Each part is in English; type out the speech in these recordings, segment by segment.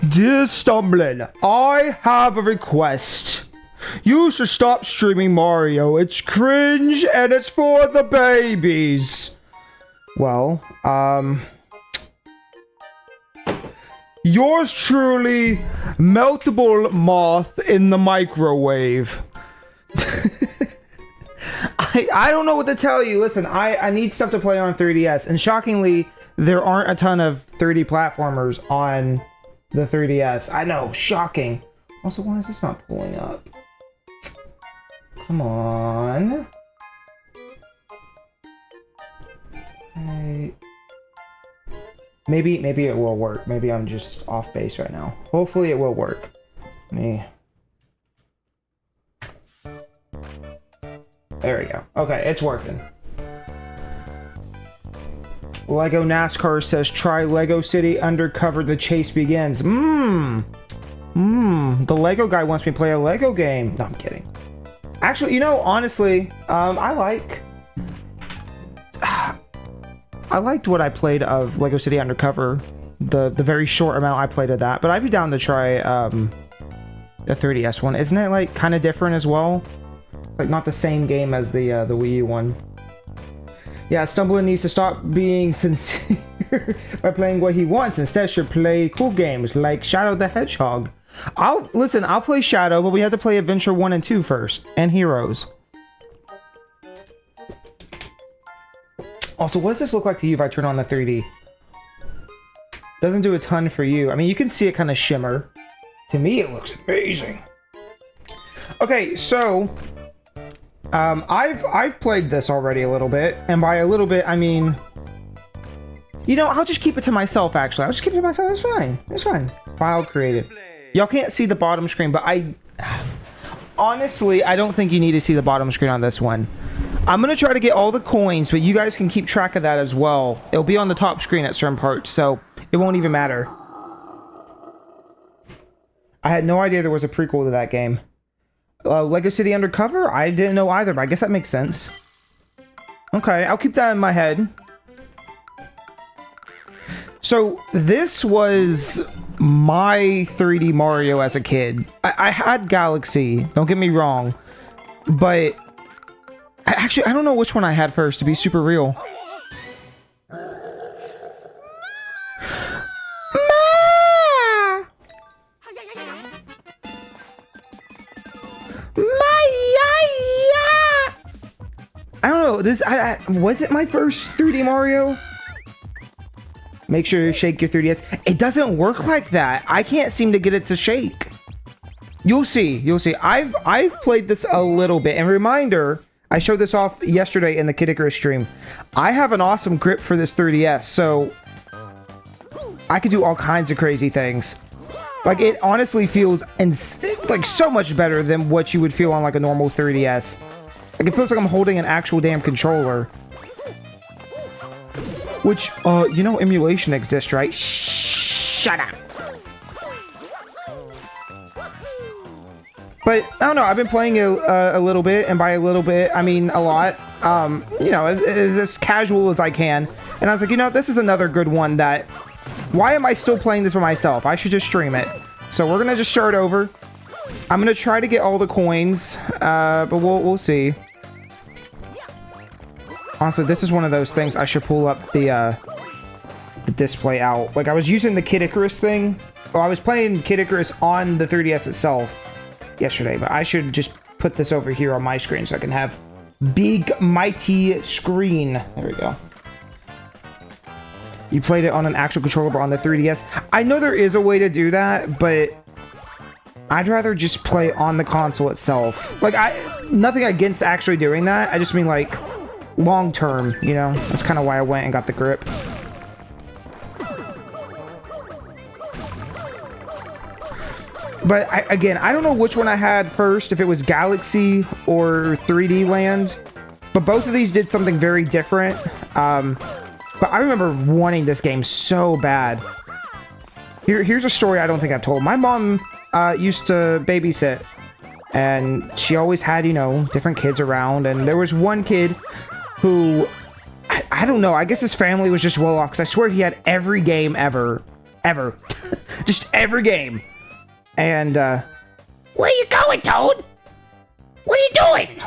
Dear Stumblin, I have a request. You should stop streaming Mario. It's cringe and it's for the babies. Well, yours truly, meltable moth in the microwave. I don't know what to tell you. Listen, I need stuff to play on 3DS, and shockingly, there aren't a ton of 3D platformers on the 3DS. I know, shocking. Also, why is this not pulling up? Come on. Hey. Maybe it will work. Maybe I'm just off base right now. Hopefully it will work. Me. There we go. Okay, it's working. Lego NASCAR says, try Lego City Undercover, the chase begins. The Lego guy wants me to play a Lego game. No, I'm kidding. Actually, you know, honestly, I liked what I played of Lego City Undercover. The very short amount I played of that. But I'd be down to try the 3DS one. Isn't it like kind of different as well? Like not the same game as the Wii U one. Yeah, Stumblin needs to stop being sincere by playing what he wants. Instead, should play cool games like Shadow the Hedgehog. I'll play Shadow, but we have to play Adventure 1 and 2 first, and Heroes. Also, what does this look like to you if I turn on the 3D? Doesn't do a ton for you. I mean, you can see it kind of shimmer. To me, it looks amazing. Okay, so I've played this already a little bit, and by a little bit, I mean, you know, I'll just keep it to myself. Actually, I'll just keep it to myself. It's fine. It's fine. File created. Y'all can't see the bottom screen, but honestly, I don't think you need to see the bottom screen on this one. I'm gonna try to get all the coins, but you guys can keep track of that as well. It'll be on the top screen at certain parts, so it won't even matter. I had no idea there was a prequel to that game. Lego City Undercover? I didn't know either, but I guess that makes sense. Okay, I'll keep that in my head. So, this was my 3D Mario as a kid. I had Galaxy, don't get me wrong, but actually, I don't know which one I had first, to be super real. I don't know, this, was it my first 3D Mario? Make sure you shake your 3DS. It doesn't work like that. I can't seem to get it to shake. You'll see, you'll see. I've played this a little bit, and reminder, I showed this off yesterday in the Kid Icarus stream. I have an awesome grip for this 3DS, so I could do all kinds of crazy things. Like, it honestly feels like so much better than what you would feel on like a normal 3DS. Like, it feels like I'm holding an actual damn controller. Which, you know emulation exists, right? Shut up! But, I don't know, I've been playing a little bit, and by a little bit, I mean a lot. You know, as casual as I can. And I was like, you know, this is another good one that... Why am I still playing this for myself? I should just stream it. So we're gonna just start over. I'm gonna try to get all the coins, but we'll see. Honestly, this is one of those things I should pull up the display out. Like, I was using the Kid Icarus thing. Well, I was playing Kid Icarus on the 3DS itself yesterday, but I should just put this over here on my screen so I can have big, mighty screen. There we go. You played it on an actual controller on the 3DS. I know there is a way to do that, but I'd rather just play on the console itself. Like, nothing against actually doing that. I just mean, like, long term, you know? That's kind of why I went and got the grip. But, again, I don't know which one I had first, if it was Galaxy or 3D Land. But both of these did something very different. But I remember wanting this game so bad. Here's a story I don't think I've told. My mom used to babysit. And she always had, you know, different kids around. And there was one kid who, I don't know, I guess his family was just well off. Because I swear he had every game ever. Ever. Just every game. And, where you going, Toad? What are you doing?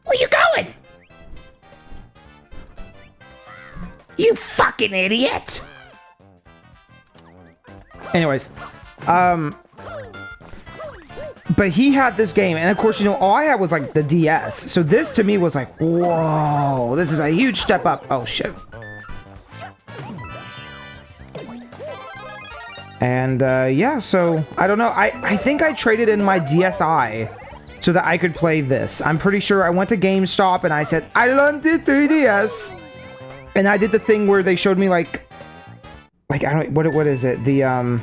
Where you going? You fucking idiot! Anyways, but he had this game, and of course, you know, all I had was like the DS. So this to me was like, whoa, this is a huge step up. Oh shit. And yeah, so I don't know. I think I traded in my DSi so that I could play this. I'm pretty sure I went to GameStop and I said, I want the 3DS. And I did the thing where they showed me like I don't, what is it? The,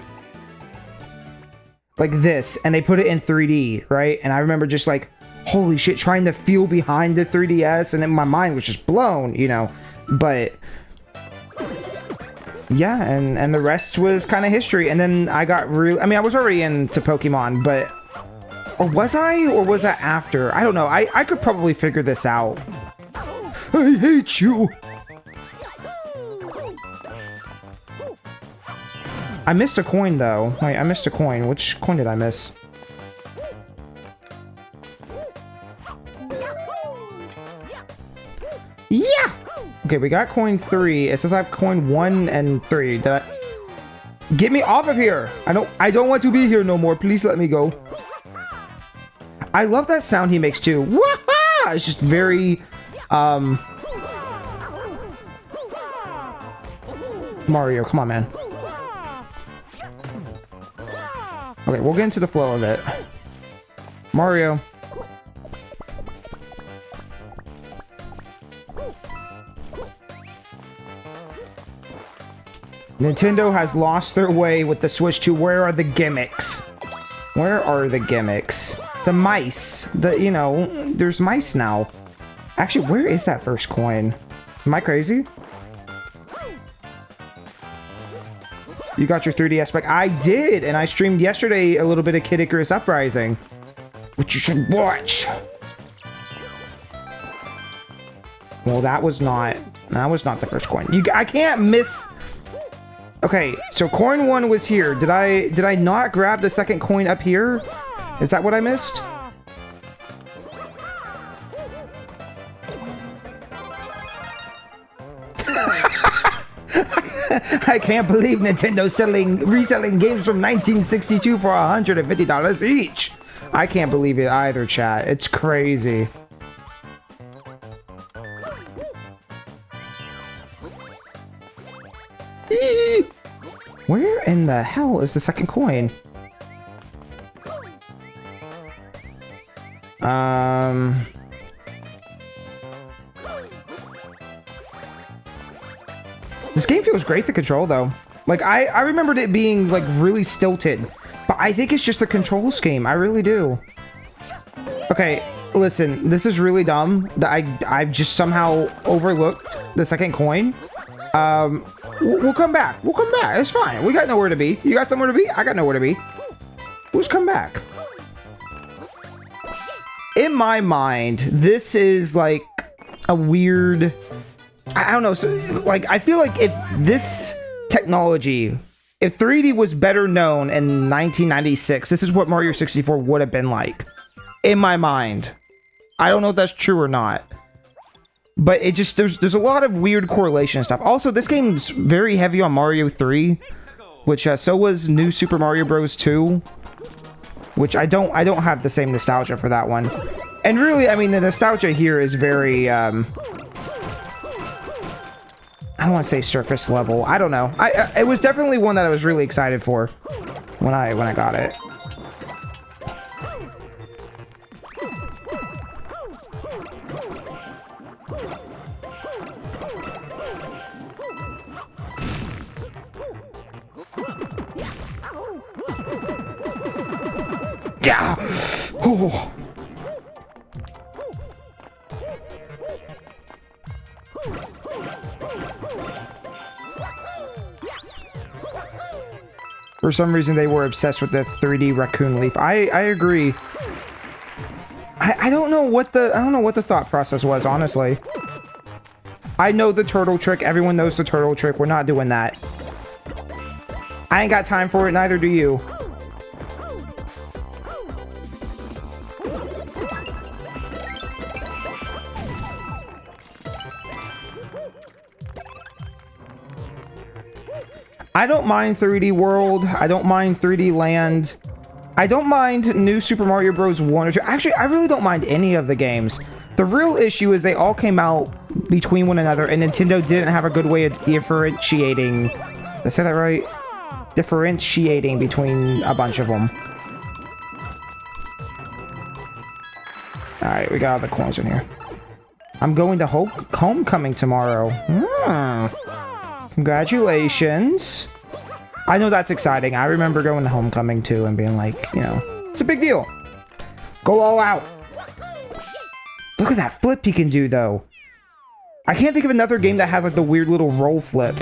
like this, and they put it in 3D, right? And I remember just like, holy shit, trying to feel behind the 3DS, and then my mind was just blown, you know? But yeah, and the rest was kind of history. And then I got real, I mean, I was already into Pokemon, but, or was I? Or was that after? I don't know. I could probably figure this out. I hate you. I missed a coin, though. Wait, I missed a coin. Which coin did I miss? Yeah! Okay, we got coin 3. It says I have coin 1 and 3. Did I... Get me off of here! I don't want to be here no more. Please let me go. I love that sound he makes, too. Wah-ha! It's just very... Mario, come on, man. Okay, we'll get into the flow of it. Mario. Nintendo has lost their way with the Switch 2. Where are the gimmicks? Where are the gimmicks? The mice. The, you know, there's mice now. Actually, where is that first coin? Am I crazy? You got your 3DS back. I did, and I streamed yesterday a little bit of Kid Icarus Uprising, which you should watch. Well, that was not the first coin. I can't miss. Okay, so coin 1 was here. Did I not grab the second coin up here? Is that what I missed? I can't believe Nintendo's reselling games from 1962 for $150 each. I can't believe it either, chat. It's crazy. Where in the hell is the second coin? This game feels great to control, though. Like, I remembered it being, like, really stilted. But I think it's just the control scheme. I really do. Okay, listen. This is really dumb that I've just somehow overlooked the second coin. We'll come back. We'll come back. It's fine. We got nowhere to be. You got somewhere to be? I got nowhere to be. We'll just come back. In my mind, this is, like, a weird... I don't know, so, like, I feel like if this technology, if 3D was better known in 1996, this is what Mario 64 would have been like. In my mind. I don't know if that's true or not. But it just, there's a lot of weird correlation and stuff. Also, this game's very heavy on Mario 3, which, so was New Super Mario Bros. 2, which I don't have the same nostalgia for that one. And really, I mean, the nostalgia here is very, I don't want to say surface level. I don't know. It was definitely one that I was really excited for when I got it. Yeah. Oh. For some reason, they were obsessed with the 3D raccoon leaf. I agree. I don't know what the thought process was, honestly. I know the turtle trick. Everyone knows the turtle trick. We're not doing that. I ain't got time for it, neither do you. I don't mind 3D World. I don't mind 3D Land. I don't mind New Super Mario Bros. 1 or 2. Actually, I really don't mind any of the games. The real issue is they all came out between one another, and Nintendo didn't have a good way of differentiating. Did I say that right? Differentiating between a bunch of them. Alright, we got all the coins in here. I'm going to Homecoming tomorrow. Congratulations. I know that's exciting. I remember going to Homecoming too and being like, you know, it's a big deal. Go all out. Look at that flip he can do though. I can't think of another game that has like the weird little roll flip.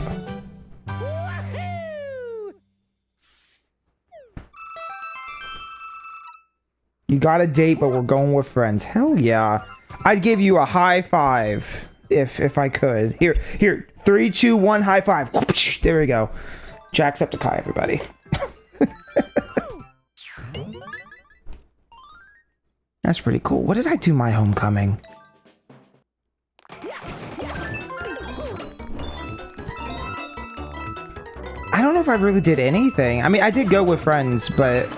You got a date, but we're going with friends. Hell yeah. I'd give you a high five if I could. Here. 3, 2, 1, high five. There we go. Jacksepticeye, everybody. That's pretty cool. What did I do my Homecoming? I don't know if I really did anything. I mean, I did go with friends, but...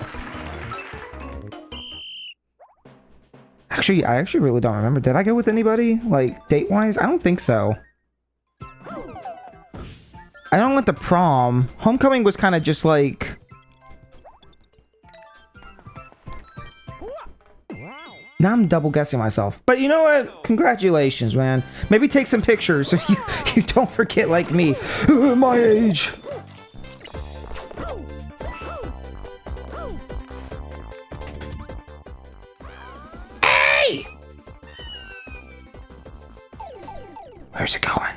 Actually, I really don't remember. Did I go with anybody? Like, date-wise? I don't think so. I don't went to prom. Homecoming was kind of just like... Now I'm double guessing myself. But you know what? Congratulations, man. Maybe take some pictures so you don't forget like me. My age. Hey! Where's it going?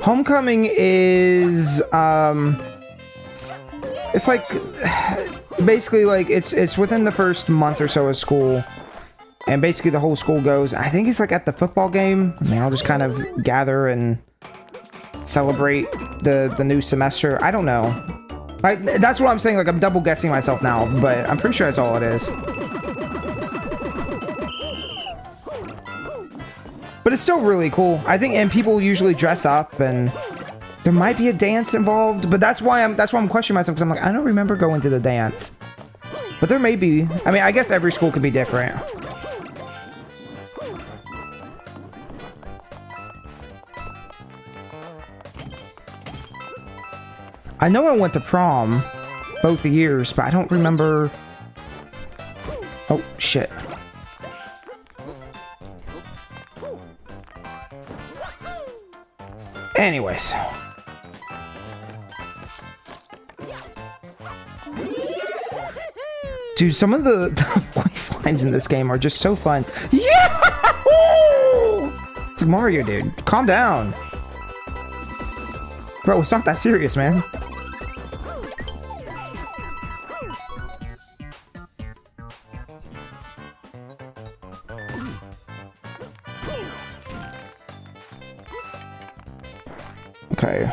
Homecoming is, it's like, basically like, it's within the first month or so of school, and basically the whole school goes, I think it's like at the football game, and they all just kind of gather and celebrate the new semester. I don't know. That's what I'm saying, like, I'm double guessing myself now, but I'm pretty sure that's all it is. But it's still really cool. I think, and people usually dress up, and there might be a dance involved. But that's why I'm questioning myself, because I'm like, I don't remember going to the dance. But there may be. I mean, I guess every school could be different. I know I went to prom both years, but I don't remember. Oh shit. Anyways. Dude, some of the voice lines in this game are just so fun. Yahoo! It's like Mario, dude. Calm down. Bro, it's not that serious, man. Okay,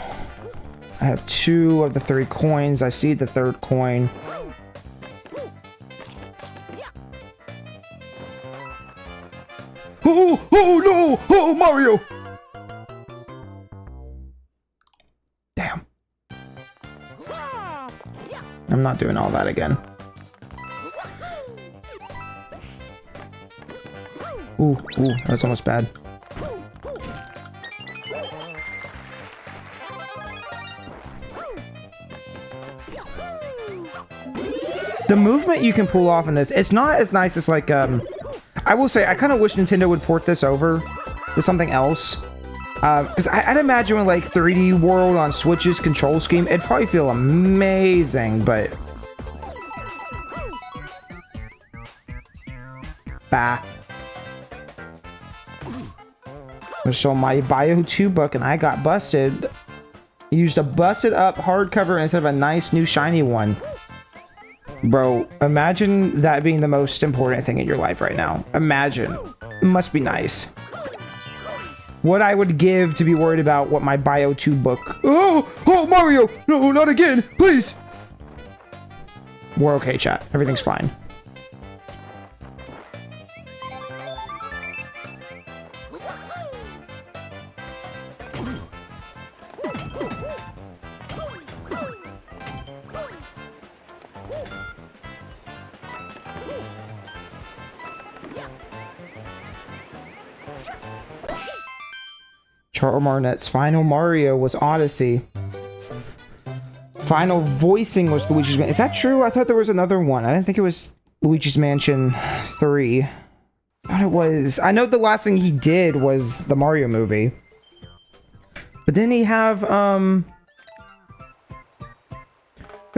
I have 2 of the 3 coins. I see the 3rd coin. Oh no! Oh, Mario! Damn. I'm not doing all that again. Ooh, that's almost bad. The movement you can pull off in this, it's not as nice as like, I will say, I kind of wish Nintendo would port this over to something else. Because I'd imagine with like 3D World on Switch's control scheme, it'd probably feel amazing, but... Bah. I'm showing my Bio 2 book and I got busted. I used a busted up hardcover instead of a nice new shiny one. Bro, imagine that being the most important thing in your life right now. Imagine. It must be nice. what I would give to be worried about what my Bio 2 book. Oh, Mario! No, not again, please! We're okay, chat. Everything's fine. Charles Marnette's final Mario was Odyssey. Final voicing was Luigi's Mansion. Is that true? I thought there was another one. I didn't think it was Luigi's Mansion 3. I thought it was. I know the last thing he did was the Mario movie. But didn't he have, there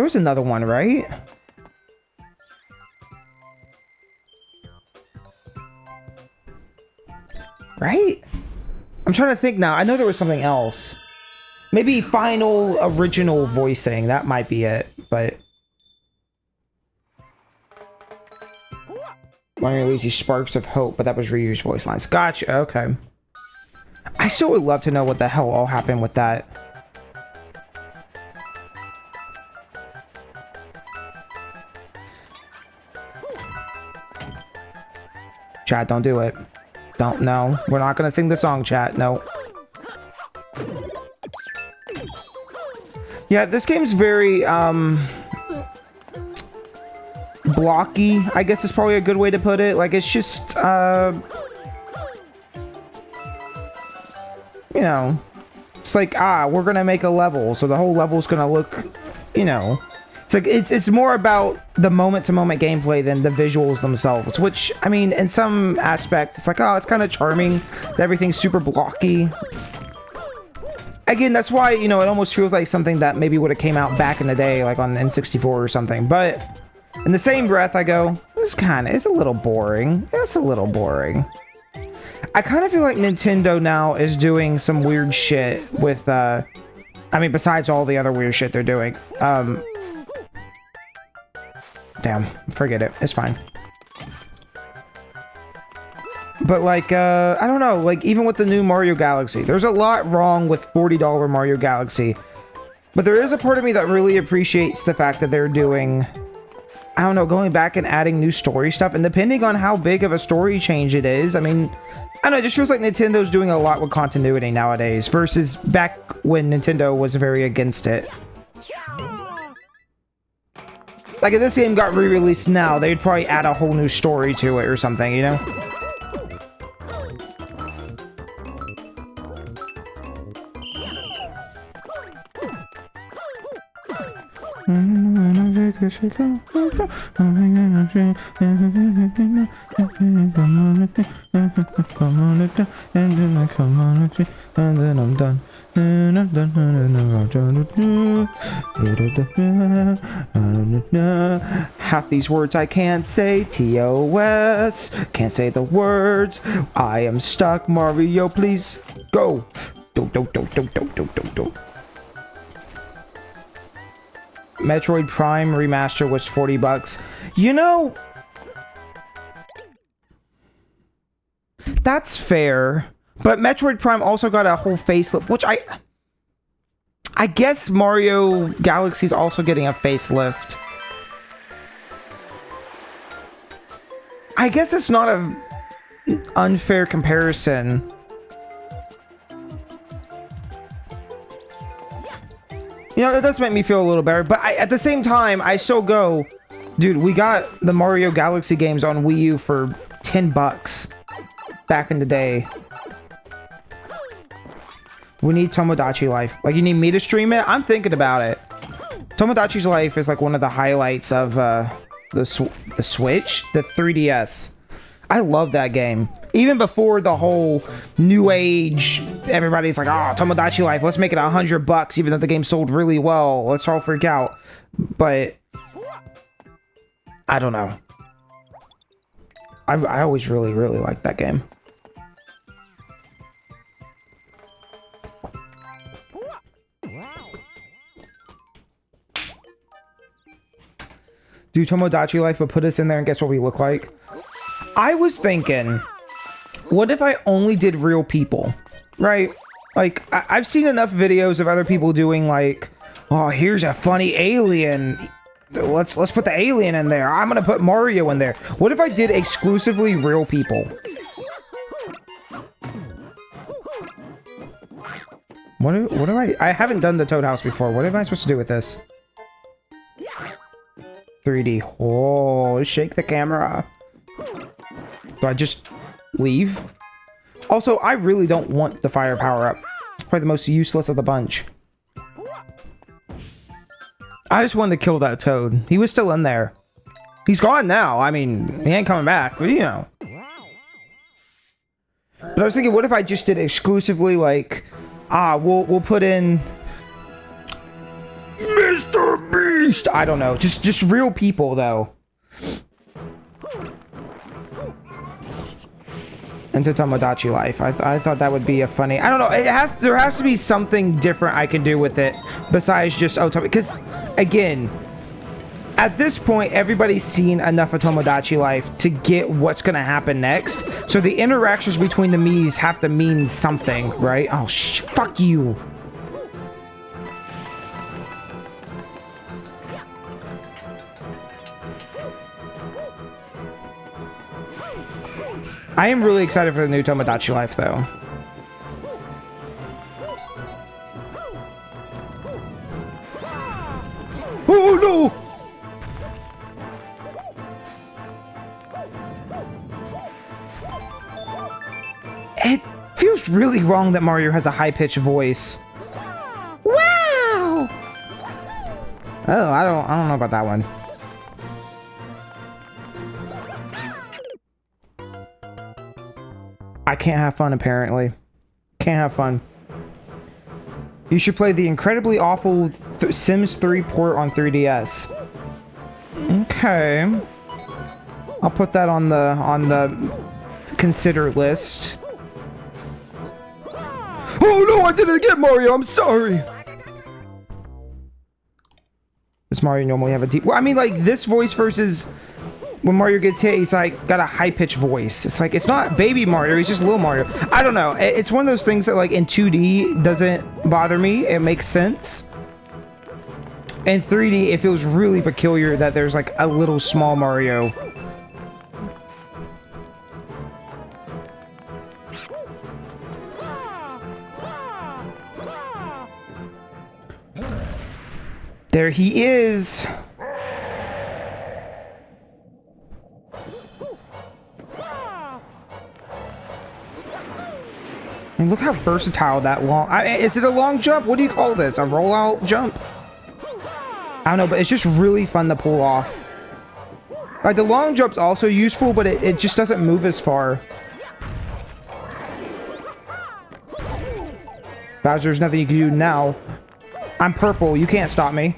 was another one, right? Right? I'm trying to think now. I know there was something else. Maybe final original voicing. That might be it, but... Mario Luigi Sparks of Hope, but that was reused voice lines. Gotcha, okay. I still would love to know what the hell all happened with that. Chat, don't do it. Don't, no. We're not gonna sing the song, chat. No. Yeah, this game's very, blocky, I guess is probably a good way to put it. Like, it's just, you know, it's like, we're gonna make a level, so the whole level's gonna look, you know, it's like, it's more about the moment-to-moment gameplay than the visuals themselves, which, I mean, in some aspect, it's like, it's kind of charming that everything's super blocky. Again, that's why, you know, it almost feels like something that maybe would have came out back in the day, like on N64 or something, but in the same breath, I go, it's a little boring. It's a little boring. I kind of feel like Nintendo now is doing some weird shit with, I mean, besides all the other weird shit they're doing. Damn, forget it. It's fine. But, like, I don't know, like, even with the new Mario Galaxy, there's a lot wrong with $40 Mario Galaxy. But there is a part of me that really appreciates the fact that they're doing, I don't know, going back and adding new story stuff. And depending on how big of a story change it is, I mean, I don't know, it just feels like Nintendo's doing a lot with continuity nowadays versus back when Nintendo was very against it. Like, if this game got re-released now, they'd probably add a whole new story to it or something, you know? And then I'm done. Half these words I can't say. TOS. Can't say the words. I am stuck. Mario, please go. Don't. Metroid Prime Remaster was $40. You know, that's fair. But Metroid Prime also got a whole facelift, which I guess Mario Galaxy's also getting a facelift. I guess it's not an unfair comparison. You know, that does make me feel a little better, but at the same time, I still go, dude, we got the Mario Galaxy games on Wii U for $10 back in the day. We need Tomodachi Life. Like, you need me to stream it? I'm thinking about it. Tomodachi's Life is like one of the highlights of the Switch, the 3DS. I love that game. Even before the whole new age, everybody's like, Tomodachi Life, let's make it $100, even though the game sold really well. Let's all freak out. But I don't know. I always really liked that game. Do Tomodachi Life would put us in there and guess what we look like? I was thinking, what if I only did real people? right? Like, I've seen enough videos of other people doing like, oh, here's a funny alien. Let's put the alien in there. I'm gonna put Mario in there. What if I did exclusively real people? What do I haven't done the Toad House before. What am I supposed to do with this? 3D. Oh, shake the camera. Do I just leave? Also, I really don't want the fire power-up. It's probably the most useless of the bunch. I just wanted to kill that Toad. He was still in there. He's gone now. I mean, he ain't coming back, but you know. But I was thinking, what if I just did exclusively, like, we'll put in Mr. Beast. I don't know. Just real people, though. Into Tomodachi Life. I thought that would be a funny. I don't know. There has to be something different I can do with it besides just because again, at this point, everybody's seen enough of Tomodachi Life to get what's gonna happen next. So the interactions between the Miis have to mean something, right? Oh, fuck you. I am really excited for the new Tomodachi Life, though. Oh, no! It feels really wrong that Mario has a high-pitched voice. Wow! Oh, I don't know about that one. I can't have fun, apparently. Can't have fun. You should play the incredibly awful Sims 3 port on 3DS. Okay. I'll put that on the consider list. Oh no, I did it again, Mario! I'm sorry! Does Mario normally have a deep... Well, I mean, like, this voice versus... When Mario gets hit, he's like got a high-pitched voice. It's like, it's not baby Mario, he's just little Mario. I don't know. It's one of those things that like in 2D doesn't bother me. It makes sense. In 3D, it feels really peculiar that there's like a little small Mario. There he is. And look how versatile that long... is it a long jump? What do you call this? A rollout jump? I don't know, but it's just really fun to pull off. Like, the long jump's also useful, but it just doesn't move as far. Bowser, there's nothing you can do now. I'm purple. You can't stop me.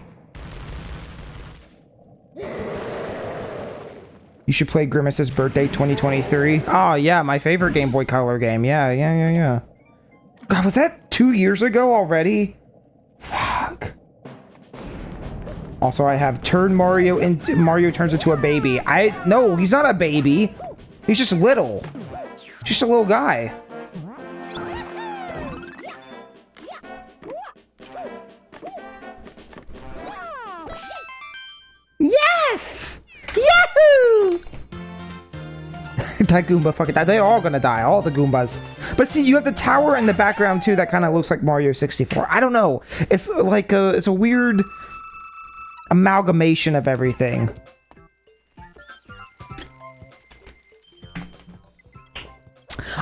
You should play Grimace's Birthday 2023. Oh, yeah, my favorite Game Boy Color game. Yeah. God, was that 2 years ago already? Fuck. Also, I have turned Mario into... Mario turns into a baby. No, he's not a baby. He's just little. Just a little guy. Yes! Yahoo! That Goomba fucking died. They're all gonna die. All the Goombas. But see, you have the tower in the background too that kind of looks like Mario 64. I don't know. It's like it's a weird amalgamation of everything.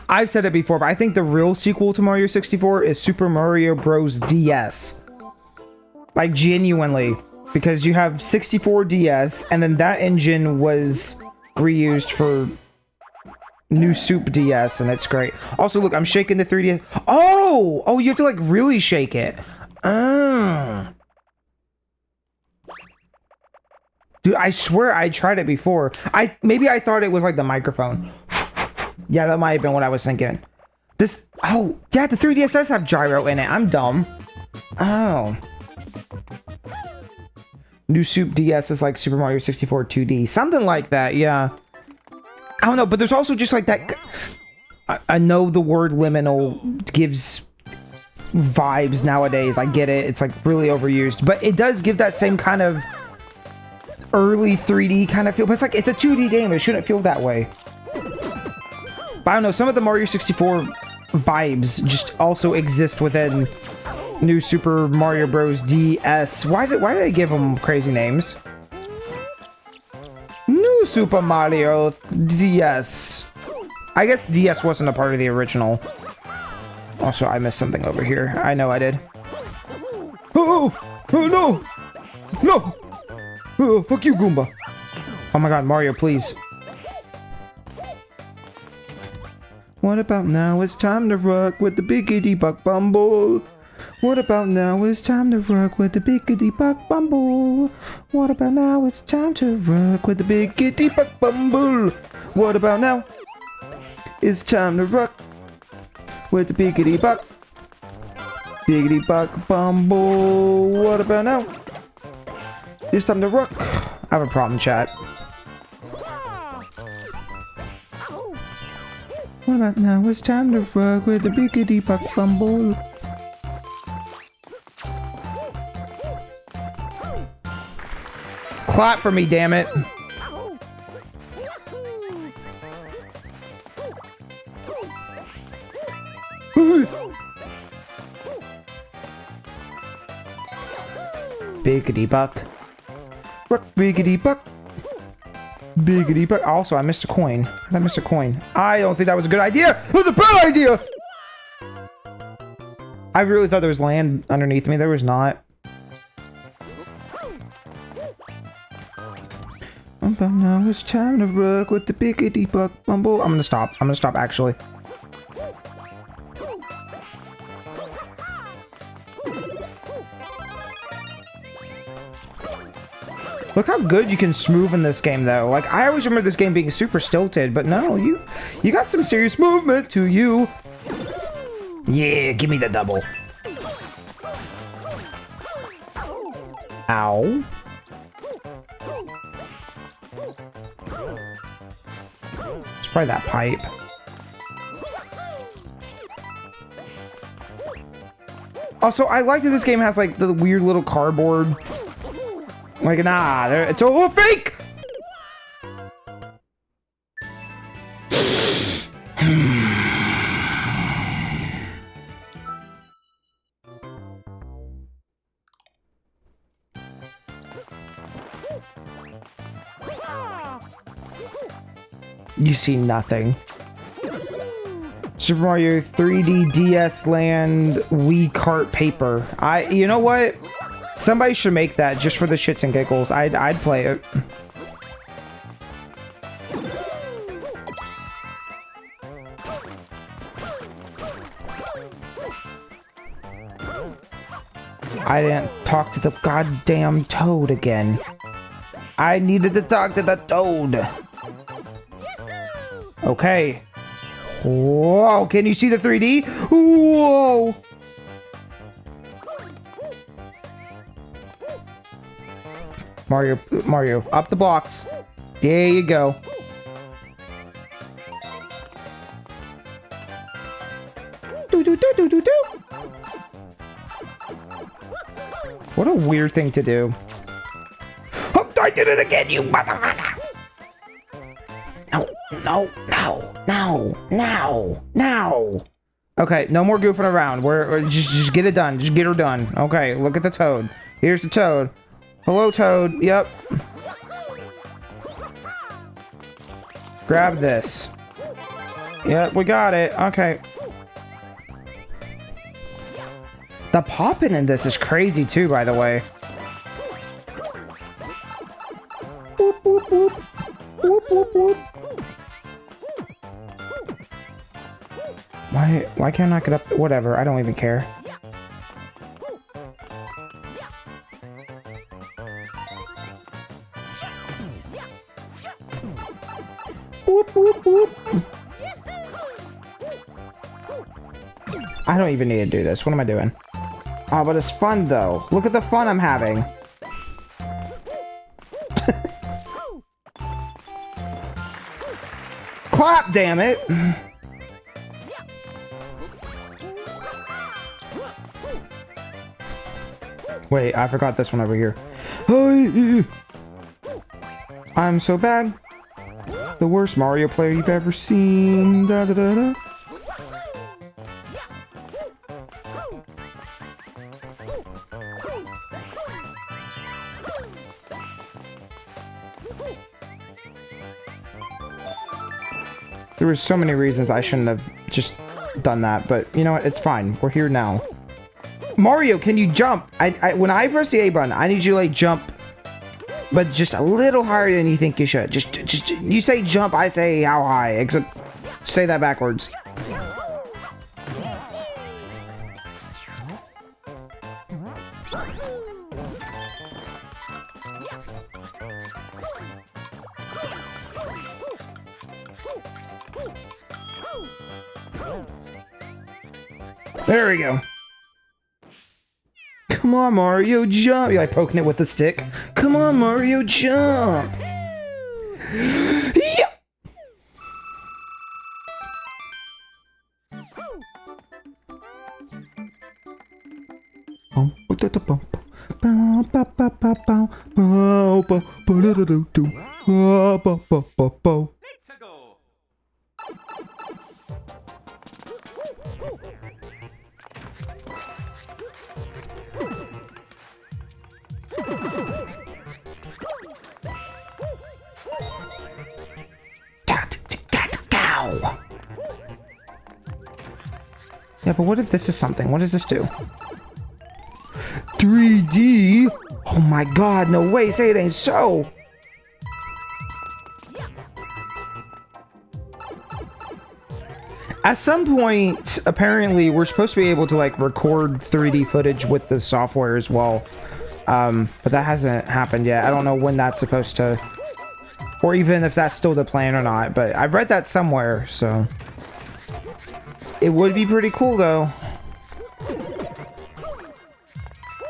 I've said it before, but I think the real sequel to Mario 64 is Super Mario Bros. DS. Like, genuinely. Because you have 64 DS, and then that engine was reused for new Soup DS, and it's great. Also, look, I'm shaking the 3DS. Oh, you have to like really shake it. Dude, I swear I tried it before. Maybe I thought it was like the microphone. Yeah, that might have been what I was thinking. Oh, yeah, the 3DS does have gyro in it. I'm dumb. Oh. New Soup DS is like Super Mario 64 2D. Something like that, yeah. I don't know, but there's also just like that... I know the word liminal gives vibes nowadays. I get it. It's like really overused, but it does give that same kind of early 3D kind of feel. But it's like it's a 2D game. It shouldn't feel that way. But I don't know. Some of the Mario 64 vibes just also exist within New Super Mario Bros. DS. Why do they give them crazy names? New Super Mario DS. I guess DS wasn't a part of the original. Also, I missed something over here. I know I did. Oh, oh no! No! Oh, fuck you, Goomba. Oh my god, Mario, please. What about now? It's time to rock with the biggity buck bumble. What about now? It's time to rock with the biggity buck bumble. What about now? It's time to rock with the biggity buck bumble. What about now? It's time to rock with the biggity buck bumble. What about now? It's time to rock. I have a problem, chat. What about now? It's time to rock with the biggity buck bumble. Clap for me, damn it. Biggity buck. Biggity buck. Biggity buck. Also, I missed a coin. I missed a coin. I don't think that was a good idea. It was a bad idea. I really thought there was land underneath me. There was not. But now it's time to rock with the biggity buck bumble. I'm gonna stop. I'm gonna stop actually. Look how good you can smooth in this game, though. Like, I always remember this game being super stilted, but no, you got some serious movement to you. Yeah, give me the double. Ow. It's probably that pipe. Also, I like that this game has, like, the weird little cardboard. Like, nah, it's all fake! You see nothing. Super Mario 3D DS Land Wii Cart Paper. You know what? Somebody should make that just for the shits and giggles. I'd play it. I didn't talk to the goddamn toad again. I needed to talk to the toad. Okay. Whoa, can you see the 3D? Whoa! Mario, up the blocks. There you go. Do. What a weird thing to do. Oh, I did it again, you motherfucker! No. Okay, no more goofing around. We're just get it done. Just get her done. Okay, look at the toad. Here's the toad. Hello, Toad. Yep. Grab this. Yep, we got it. Okay. The popping in this is crazy too, by the way. Boop, boop, boop. Boop, boop, boop. Why can't I not get up? Whatever, I don't even care. Boop, boop, boop. I don't even need to do this. What am I doing? Oh, but it's fun, though. Look at the fun I'm having. Clap, damn it. Wait, I forgot this one over here. I'm so bad. The worst Mario player you've ever seen. Da, da, da, da. There were so many reasons I shouldn't have just done that, but you know what? It's fine. We're here now. Mario, can you jump? When I press the A button, I need you to like jump, but just a little higher than you think you should. Just you say jump, I say how high. Except say that backwards. There we go. Come on, Mario, jump! You're like poking it with the stick. Come on, Mario, jump! Yeah! Yeah, but what if this is something? What does this do? 3D? Oh my god, no way, say it ain't so! At some point, apparently, we're supposed to be able to, like, record 3D footage with the software as well. But that hasn't happened yet. I don't know when that's supposed to... Or even if that's still the plan or not, but I've read that somewhere, so... It would be pretty cool, though.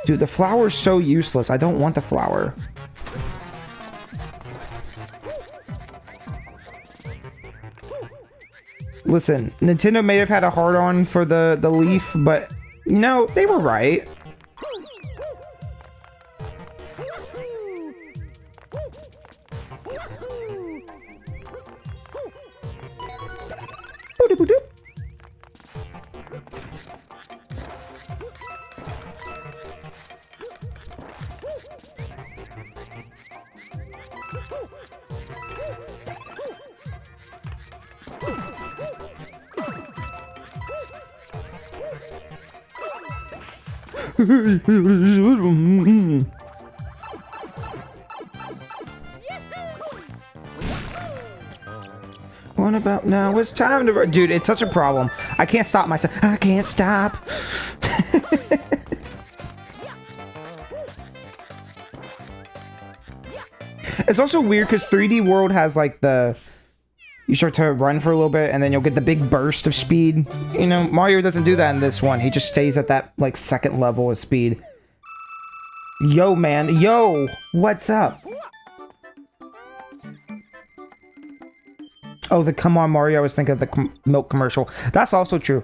Dude, the flower's so useless. I don't want the flower. Listen, Nintendo may have had a hard-on for the leaf, but, you know, they were right. What about now? It's time to... Dude, it's such a problem. I can't stop myself. I can't stop. It's also weird because 3D World has like the... You start to run for a little bit and then you'll get the big burst of speed. You know, Mario doesn't do that in this one. He just stays at that like second level of speed. Yo, man. Yo! What's up? Oh, the Come On Mario. I was thinking of the milk commercial. That's also true.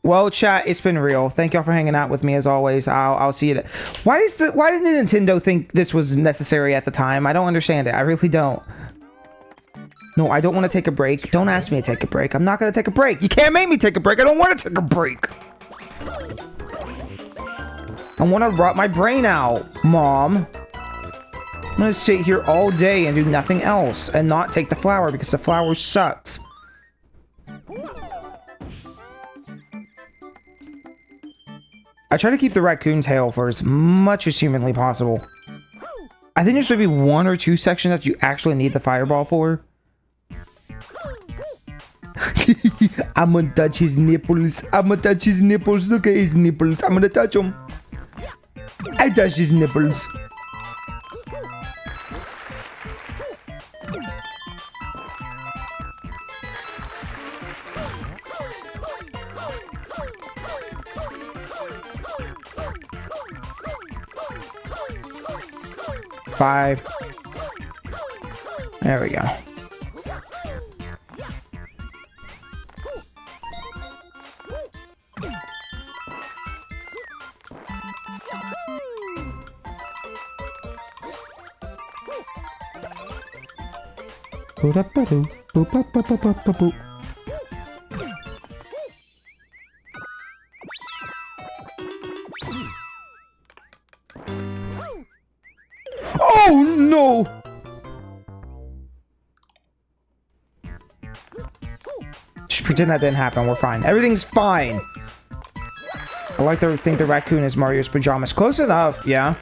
Well, chat, it's been real. Thank y'all for hanging out with me as always. I'll see you. Why didn't Nintendo think this was necessary at the time? I don't understand it. I really don't. No, I don't want to take a break. Don't ask me to take a break. I'm not going to take a break. You can't make me take a break. I don't want to take a break. I want to rot my brain out, Mom. I'm going to sit here all day and do nothing else and not take the flower because the flower sucks. I try to keep the raccoon tail for as much as humanly possible. I think there's maybe 1 or 2 sections that you actually need the fireball for. I'm gonna touch his nipples. I'm gonna touch his nipples. Look at his nipples. I'm gonna touch them. I touched his nipples. Five. There we go. Oh no! Just pretend that didn't happen. We're fine. Everything's fine. I like to think the raccoon is Mario's pajamas. Close enough, yeah.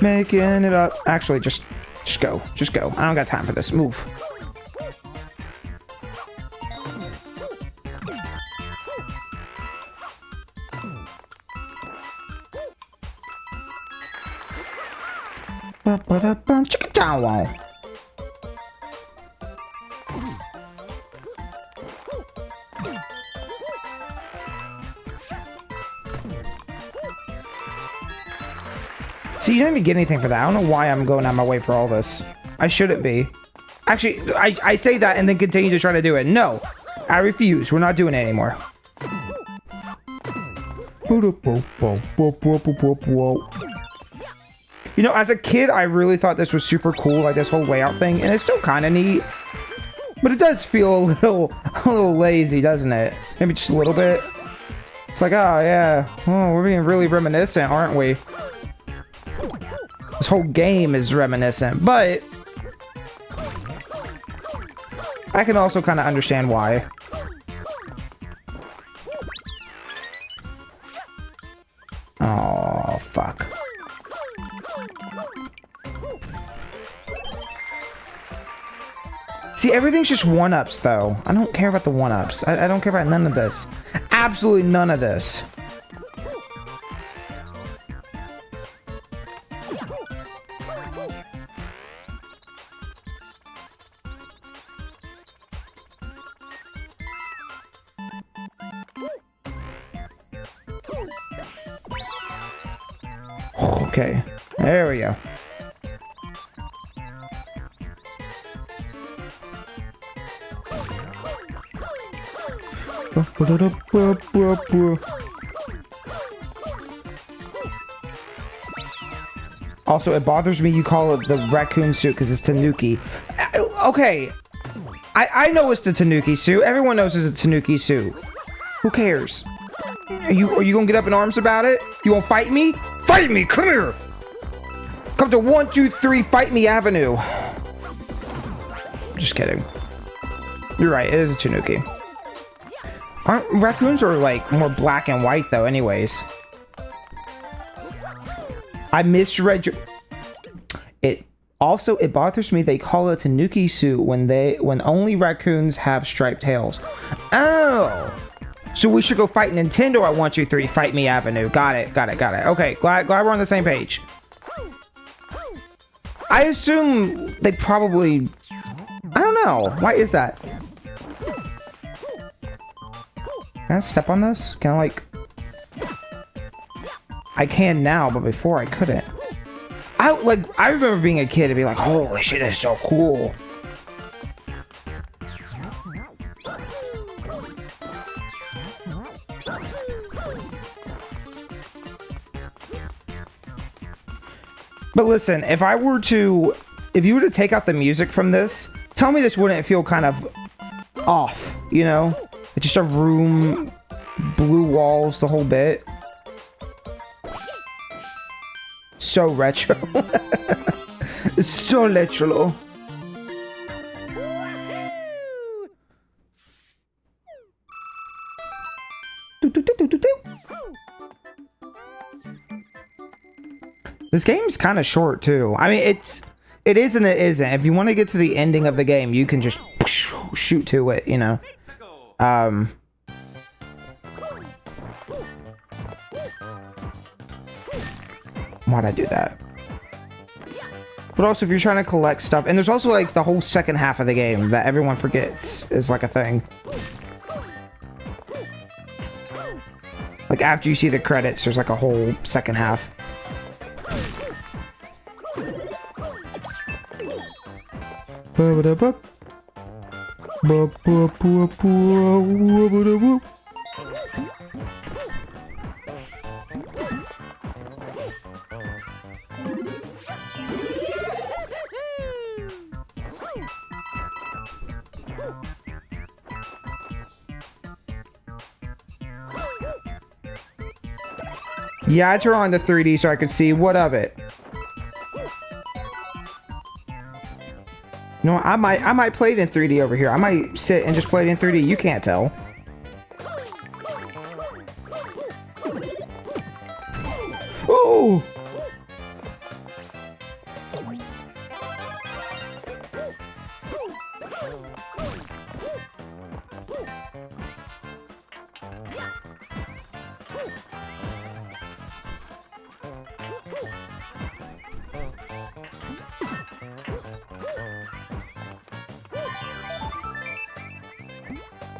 Making it up. Actually, just go. Just go. I don't got time for this. Move. Chicken-chow. See, you don't even get anything for that. I don't know why I'm going out of my way for all this. I shouldn't be. Actually, I say that and then continue to try to do it. No, I refuse. We're not doing it anymore. You know, as a kid, I really thought this was super cool, like this whole layout thing, and it's still kind of neat. But it does feel a little lazy, doesn't it? Maybe just a little bit. It's like, oh yeah, oh, we're being really reminiscent, aren't we? This whole game is reminiscent, but I can also kind of understand why. Oh, fuck. See, everything's just one-ups, though. I don't care about the one-ups. I don't care about none of this. Absolutely none of this. Okay, there we go. Also, it bothers me you call it the raccoon suit because it's Tanuki. Okay, I know it's the Tanuki suit. Everyone knows it's a Tanuki suit. Who cares? Are you gonna get up in arms about it? You gonna fight me? Fight me! Come here! Come to 1, 2, 3 Fight Me Avenue. Just kidding. You're right, it is a Tanuki. Aren't raccoons are like more black and white though anyways? I misread your... It bothers me they call it a Tanuki suit when only raccoons have striped tails. Oh! So we should go fight Nintendo at 1, 2, 3 Fight Me Avenue. Got it. Okay, glad we're on the same page. I assume they probably... I don't know. Why is that? Can I step on this? Can I like... I can now, but before I couldn't. I remember being a kid and be like, holy shit, this is so cool. But listen, if you were to take out the music from this, tell me this wouldn't feel kind of off, you know? It's just a room, blue walls, the whole bit. So retro. It's so retro. This game's kind of short too. I mean, it is and it isn't. If you want to get to the ending of the game, you can just shoot to it, you know. Why'd I do that? But also, if you're trying to collect stuff, and there's also like the whole second half of the game that everyone forgets is like a thing. Like after you see the credits, there's like a whole second half. Yeah, I turned on to 3D so I could see what of it. No, I might play it in 3D over here. I might sit and just play it in 3D. You can't tell. Ooh!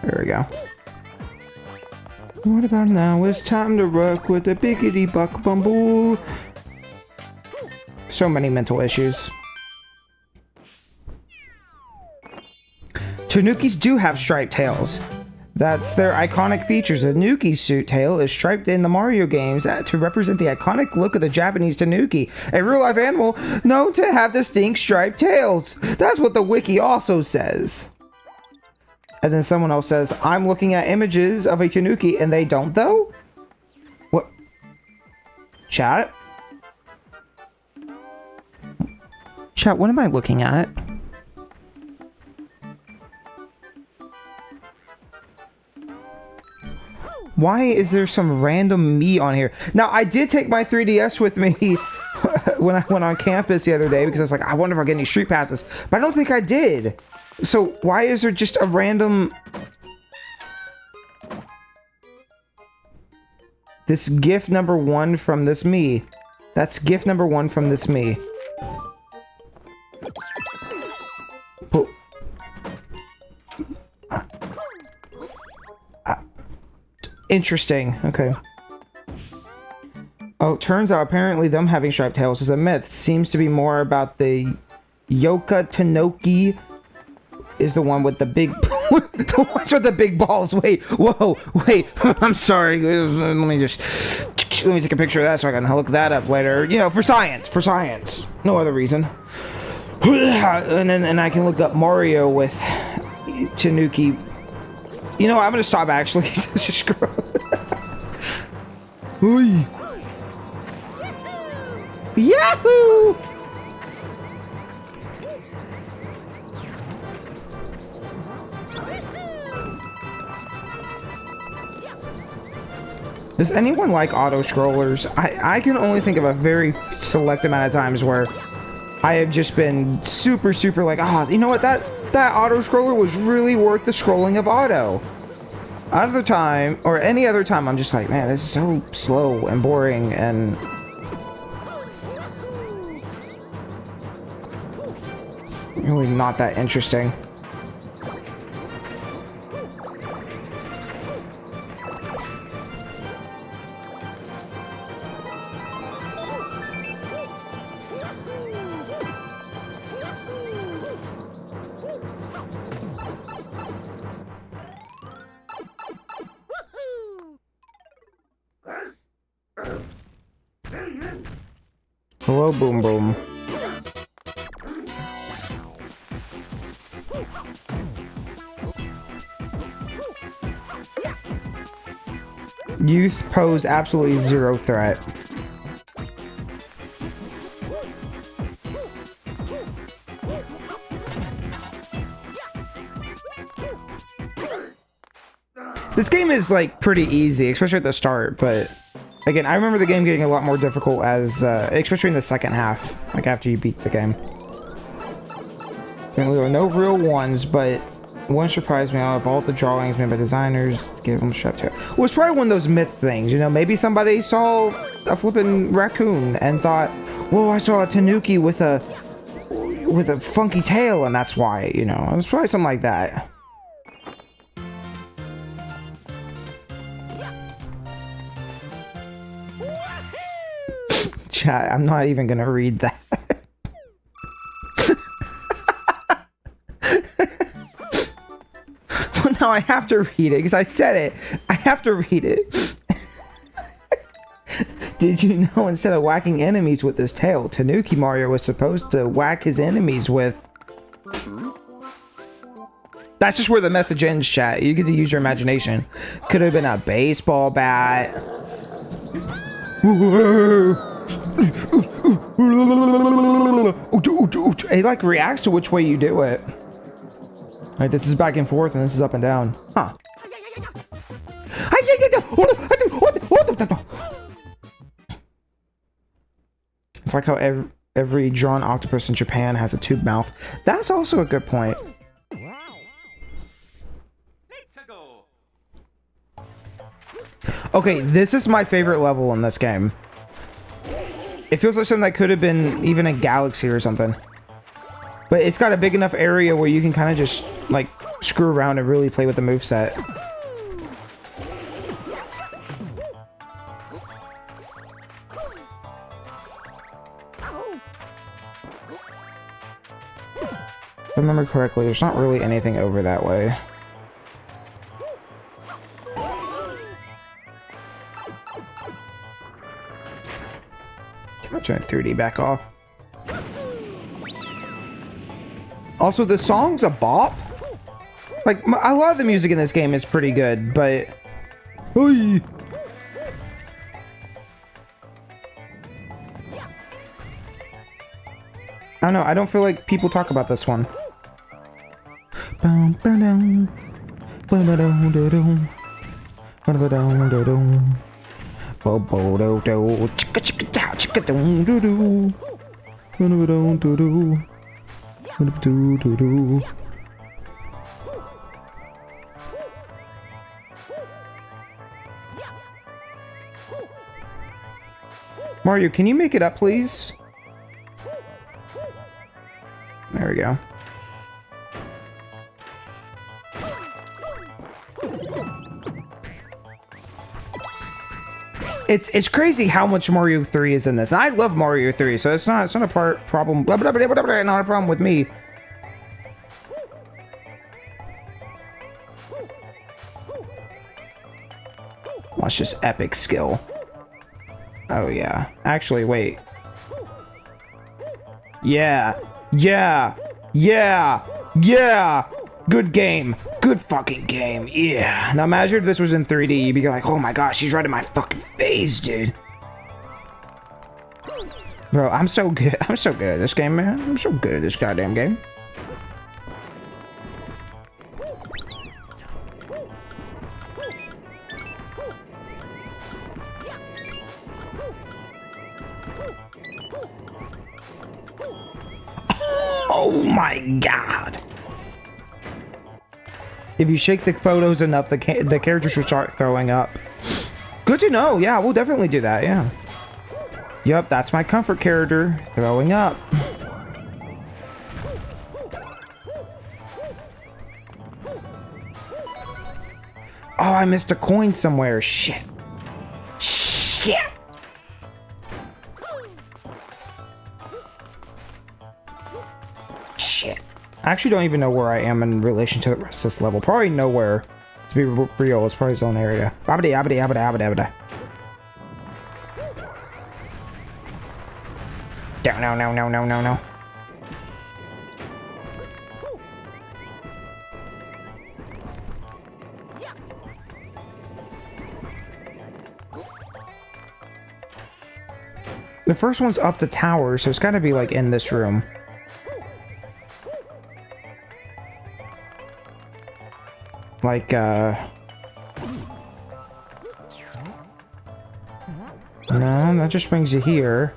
There we go. What about now? It's time to rock with the biggity buck bumble. So many mental issues. Tanukis do have striped tails. That's their iconic features. A Tanuki suit tail is striped in the Mario games to represent the iconic look of the Japanese Tanuki, a real-life animal known to have distinct striped tails. That's what the wiki also says. And then someone else says, I'm looking at images of a Tanuki and they don't though? What? Chat? Chat, what am I looking at? Why is there some random me on here? Now, I did take my 3DS with me when I went on campus the other day because I was like, I wonder if I'll get any street passes. But I don't think I did. So why is there just a random... This gift number 1 from this me. That's gift number 1 from this me. Oh. Interesting. Okay. Oh, turns out apparently them having striped tails is a myth. Seems to be more about the Yoka Tanoki is the one with the big... the ones with the big balls. Wait. Whoa. Wait. I'm sorry. Let me take a picture of that so I can look that up later. You know, for science. For science. No other reason. And I can look up Mario with Tanuki. You know, I'm gonna stop actually. It's just gross. Ooh. Yahoo! Does anyone like auto scrollers? I can only think of a very select amount of times where I have just been super like, you know what, that auto scroller was really worth the scrolling of auto. Other time, or any other time, I'm just like, man, this is so slow and boring and really not that interesting. Hello, Boom Boom. Youth pose absolutely zero threat. This game is like pretty easy, especially at the start, but again, I remember the game getting a lot more difficult as, especially in the second half, like after you beat the game. There were no real ones, but one surprised me out of all the drawings made by designers to give them a striped tail. Well, it's probably one of those myth things, you know, maybe somebody saw a flippin' raccoon and thought, whoa, I saw a Tanuki with a funky tail, and that's why, you know, it was probably something like that. Chat, I'm not even gonna read that. No, I have to read it because I said it. I have to read it. Did you know instead of whacking enemies with his tail, Tanuki Mario was supposed to whack his enemies with... That's just where the message ends, chat. You get to use your imagination. Could have been a baseball bat. It like reacts to which way you do it. Alright, this is back and forth and this is up and down. Huh. It's like how every drawn octopus in Japan has a tube mouth. That's also a good point. Okay, this is my favorite level in this game. It feels like something that could have been even a galaxy or something. But it's got a big enough area where you can kind of just, like, screw around and really play with the moveset. If I remember correctly, there's not really anything over that way. I'm turn 3D back off. Also, the song's a bop. Like, a lot of the music in this game is pretty good, but... Oy. I don't know, I don't feel like people talk about this one. Mario, can you make it up, please? There we go. It's crazy how much Mario 3 is in this. And I love Mario 3, so it's not a problem. Not a problem with me. Watch this epic skill. Oh yeah. Actually, wait. Yeah. Yeah. Yeah. Yeah. Good game. Good fucking game. Yeah. Now imagine if this was in 3D, you'd be like, oh my gosh, she's right in my fucking face, dude. Bro, I'm so good. I'm so good at this game, man. I'm so good at this goddamn game. Oh my god. If you shake the photos enough, the characters will start throwing up. Good to know. Yeah, we'll definitely do that. Yeah. Yep, that's my comfort character, throwing up. Oh, I missed a coin somewhere. Shit. Shit. Shit. I actually don't even know where I am in relation to the rest of this level. Probably nowhere. To be real, it's probably his own area. Abadi, abadi, abadi, abadi, abadi. No, no, no, no, no, no. The first one's up the tower, so it's gotta be like in this room. Like, no, that just brings you here.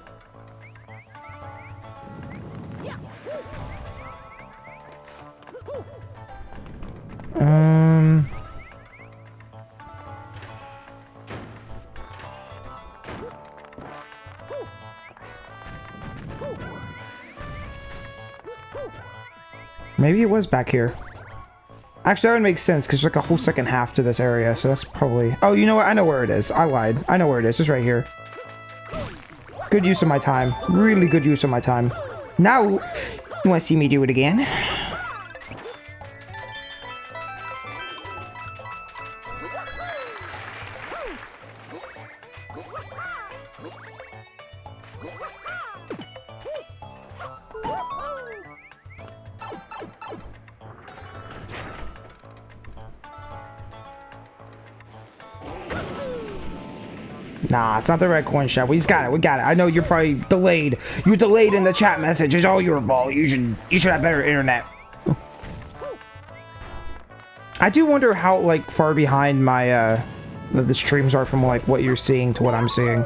Maybe it was back here. Actually, that would make sense, because there's like a whole second half to this area, so that's probably... Oh, you know what? I know where it is. I lied. I know where it is. It's right here. Good use of my time. Really good use of my time. Now, you want to see me do it again? Nah, it's not the red coin shop. We just got it. We got it. I know you're probably delayed. You're delayed in the chat message. It's all your fault. You should have better internet. I do wonder how like far behind my the streams are from like what you're seeing to what I'm seeing.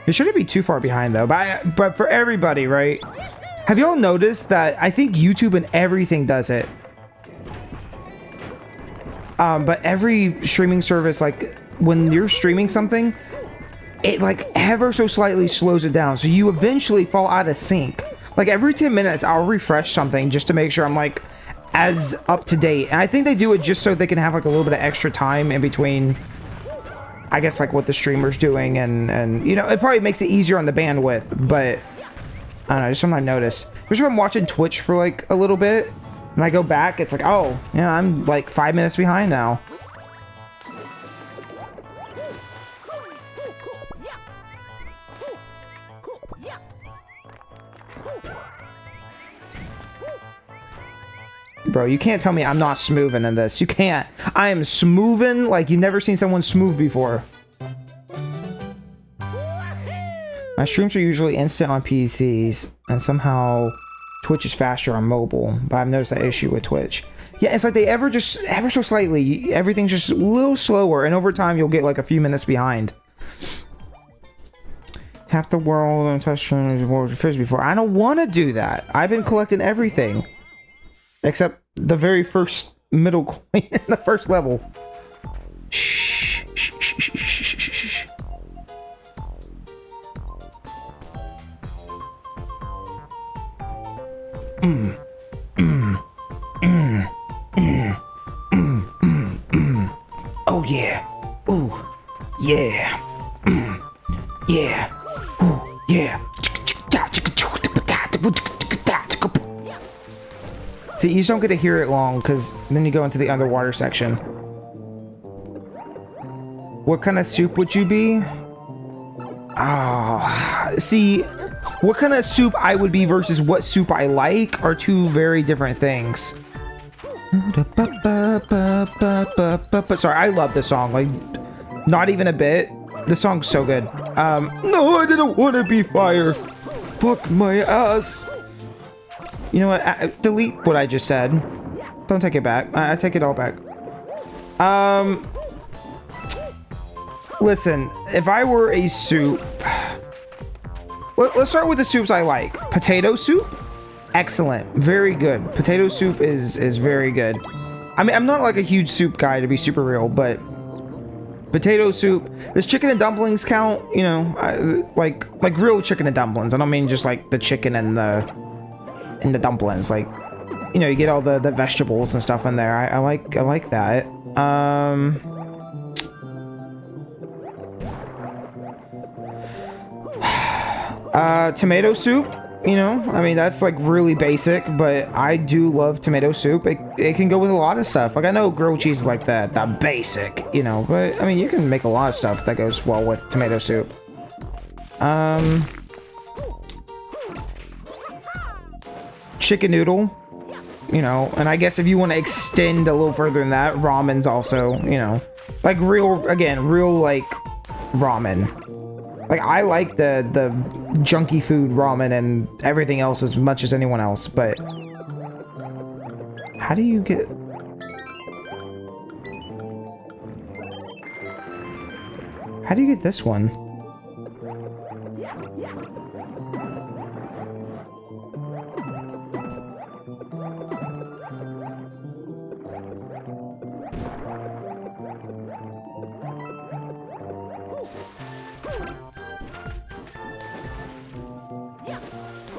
It shouldn't be too far behind though. But for everybody, right? Have y'all noticed that I think YouTube and everything does it? But every streaming service, like when you're streaming something, it like ever so slightly slows it down. So you eventually fall out of sync. Like every 10 minutes, I'll refresh something just to make sure I'm like as up to date. And I think they do it just so they can have like a little bit of extra time in between, I guess, like what the streamer's doing. And you know, it probably makes it easier on the bandwidth, but I don't know, just something I noticed. Especially when I'm watching Twitch for like a little bit, and I go back, it's like, oh, yeah, I'm like 5 minutes behind now. Bro, you can't tell me I'm not smoothing in this. You can't. I am smoothing like you've never seen someone smooth before. My streams are usually instant on PCs, and somehow Twitch is faster on mobile, but I've noticed that issue with Twitch. Yeah, it's like they ever so slightly, everything's just a little slower, and over time you'll get like a few minutes behind. Tap the world and touch the fish before. I don't want to do that. I've been collecting everything. Except the very first middle coin in the first level. Shh, shh, shh, shh, shh, shh, shh. Oh yeah. Ooh. Yeah. Yeah. Ooh. Yeah. See, you just don't get to hear it long, because then you go into the underwater section. What kind of soup would you be? Ah, see, what kind of soup I would be versus what soup I like are two very different things. Sorry, I love this song, like, not even a bit. This song's so good. No, I didn't want to be fire. Fuck my ass. You know what? Delete what I just said. Don't take it back. I take it all back. Listen, if I were a soup... Let's start with the soups I like. Potato soup? Excellent. Very good. Potato soup is very good. I mean, I'm not like a huge soup guy, to be super real, but... Potato soup. Does chicken and dumplings count? You know, like real chicken and dumplings. I don't mean just like the chicken and the dumplings, like, you know, you get all the vegetables and stuff in there. I like that. Tomato soup, you know, I mean, that's like really basic, but I do love tomato soup. It can go with a lot of stuff. Like, I know grilled cheese is like the basic, you know, but I mean, you can make a lot of stuff that goes well with tomato soup. Chicken noodle, you know, and I guess if you want to extend a little further than that, ramen's also, you know, like real like ramen. Like, I like the junky food ramen and everything else as much as anyone else, but how do you get... How do you get this one?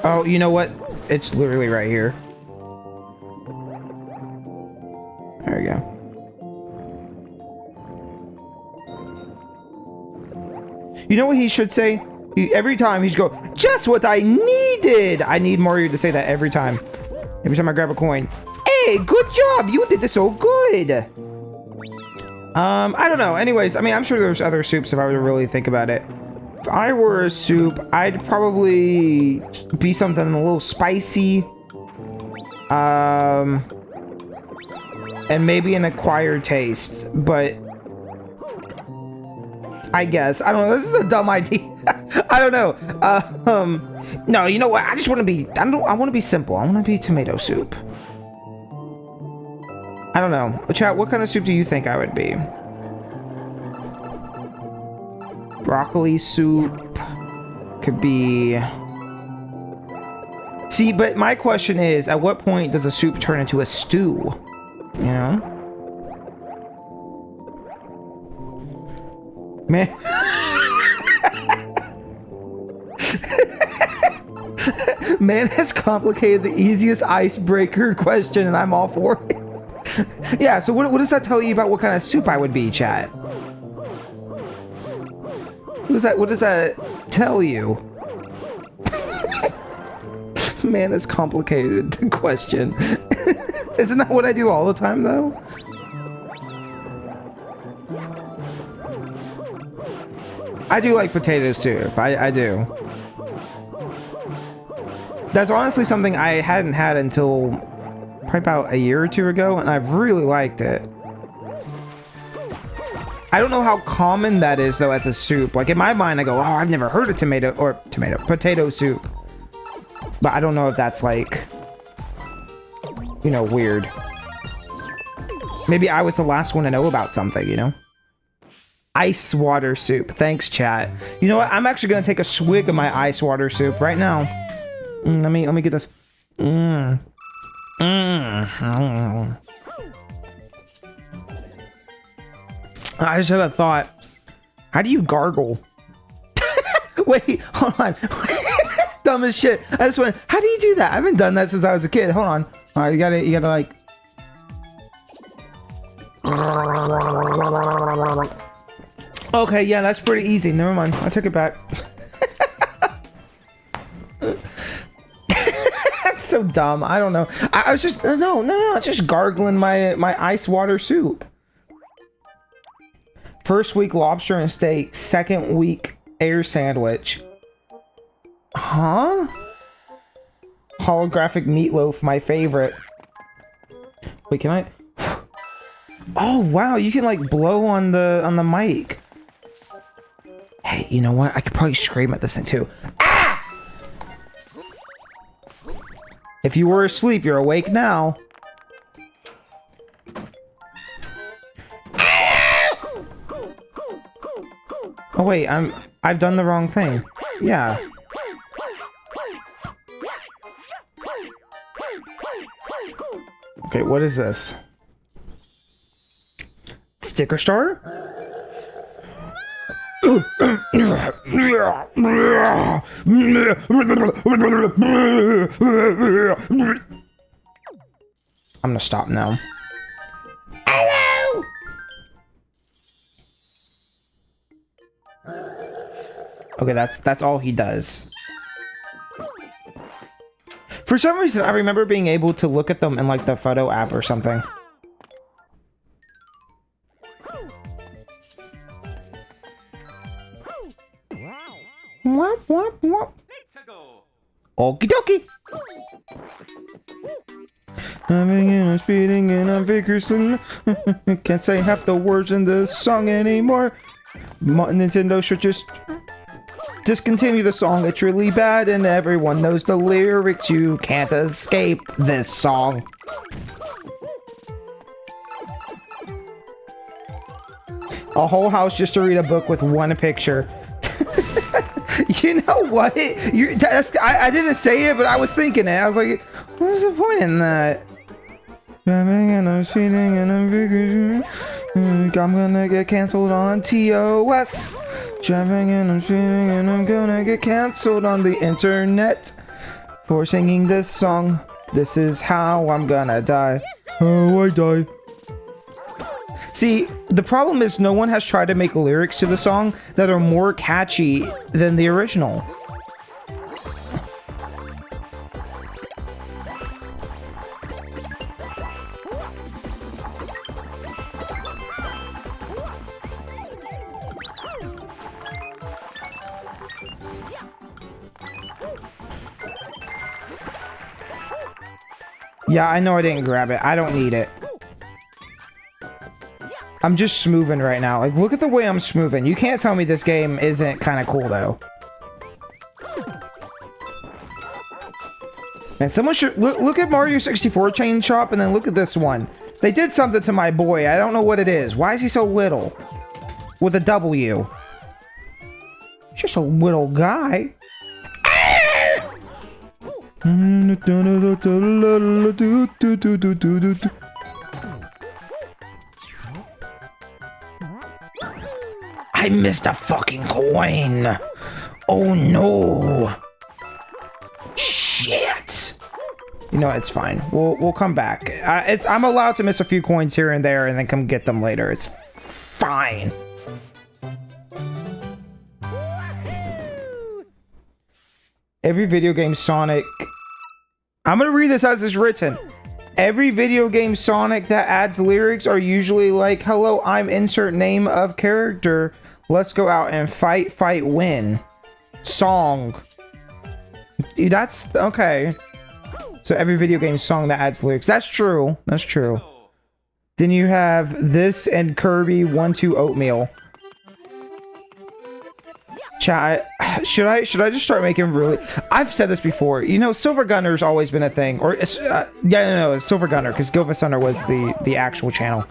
Oh, you know what? It's literally right here. There we go. You know what he should say? Every time he'd go, just what I needed! I need Mario to say that every time. Every time I grab a coin. Hey, good job! You did this so good! I don't know. Anyways, I mean, I'm sure there's other soups if I were to really think about it. If I were a soup, I'd probably be something a little spicy. and maybe an acquired taste, but I guess. I don't know. This is a dumb idea. I don't know. No, you know what? I just want to be, I want to be simple. I want to be tomato soup. I don't know. Chat, what kind of soup do you think I would be? Broccoli soup could be... See, but my question is, at what point does a soup turn into a stew? You know? Man. Man has complicated the easiest icebreaker question, and I'm all for it. Yeah, so what does that tell you about what kind of soup I would be, chat? What does that tell you? Man has complicated the question. Isn't that what I do all the time, though? I do like potato soup. I do. That's honestly something I hadn't had until probably about a year or two ago, and I've really liked it. I don't know how common that is, though, as a soup. Like, in my mind, I go, oh, I've never heard of potato soup. But I don't know if that's, like, you know, weird. Maybe I was the last one to know about something, you know? Ice water soup. Thanks, chat. You know what? I'm actually gonna take a swig of my ice water soup right now. Let me get this. I just had a thought. How do you gargle? Wait, hold on. Dumb as shit. I just went, how do you do that? I haven't done that since I was a kid. Hold on. All right, you gotta like. Okay, yeah, that's pretty easy. Never mind. I took it back. That's so dumb. I don't know. I was just no. I was just gargling my ice water soup. First week lobster and steak. Second week air sandwich. Huh? Holographic meatloaf, my favorite. Wait, can I? Oh wow, you can like blow on the mic. Hey, you know what? I could probably scream at this thing too. Ah! If you were asleep, you're awake now. Oh wait, I've done the wrong thing. Yeah. Okay, what is this? Sticker star? I'm gonna stop now. Hello! Okay, that's all he does. For some reason, I remember being able to look at them in like the photo app or something. Wop, wop, wop. Okie dokie. I'm hanging, I'm speeding, and I'm vigorously. Can't say half the words in this song anymore. Nintendo should just discontinue the song. It's really bad, and everyone knows the lyrics. You can't escape this song. A whole house just to read a book with one picture. You know what? I didn't say it, but I was thinking it. I was like, what's the point in that? And I'm speeding and I'm vigorous. I'm gonna get cancelled on TOS. Driving and I'm speeding and I'm gonna get cancelled on the internet for singing this song. This is how I'm gonna die. Oh, I die. See, the problem is no one has tried to make lyrics to the song that are more catchy than the original. Yeah, I know I didn't grab it. I don't need it. I'm just smoothing right now. Like, look at the way I'm smoothing. You can't tell me this game isn't kind of cool, though. And someone should... Look at Mario 64 Chain Shop, and then look at this one. They did something to my boy. I don't know what it is. Why is he so little? With a W. He's just a little guy. I missed a fucking coin. Oh no. Shit. You know, it's fine. We'll come back. I'm allowed to miss a few coins here and there and then come get them later. It's fine. Every video game Sonic... I'm gonna read this as it's written. Every video game Sonic that adds lyrics are usually like, hello, I'm insert name of character. Let's go out and fight, fight, win. Song. That's... okay. So every video game song that adds lyrics. That's true. That's true. Then you have this and Kirby 1-2 Oatmeal. Chat, should I just start making really... I've said this before. You know, Silver Gunner's always been a thing. Or, yeah, no, it's Silver Gunner, because Gova Sunner was the actual channel.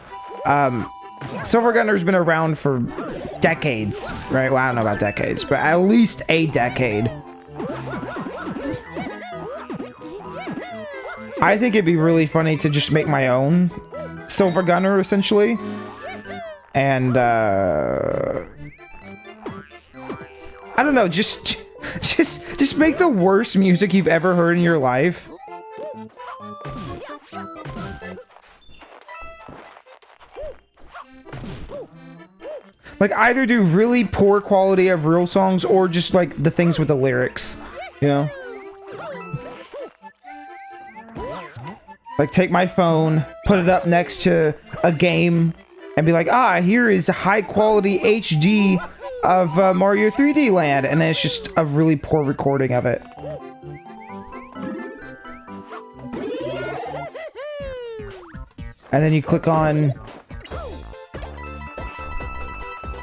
Silver Gunner's been around for decades, right? Well, I don't know about decades, but at least a decade. I think it'd be really funny to just make my own Silver Gunner, essentially. And, I don't know, just make the worst music you've ever heard in your life. Like, either do really poor quality of real songs or just, like, the things with the lyrics, you know? Like, take my phone, put it up next to a game, and be like, ah, here is high quality HD of Mario 3D Land, and then it's just a really poor recording of it. And then you click on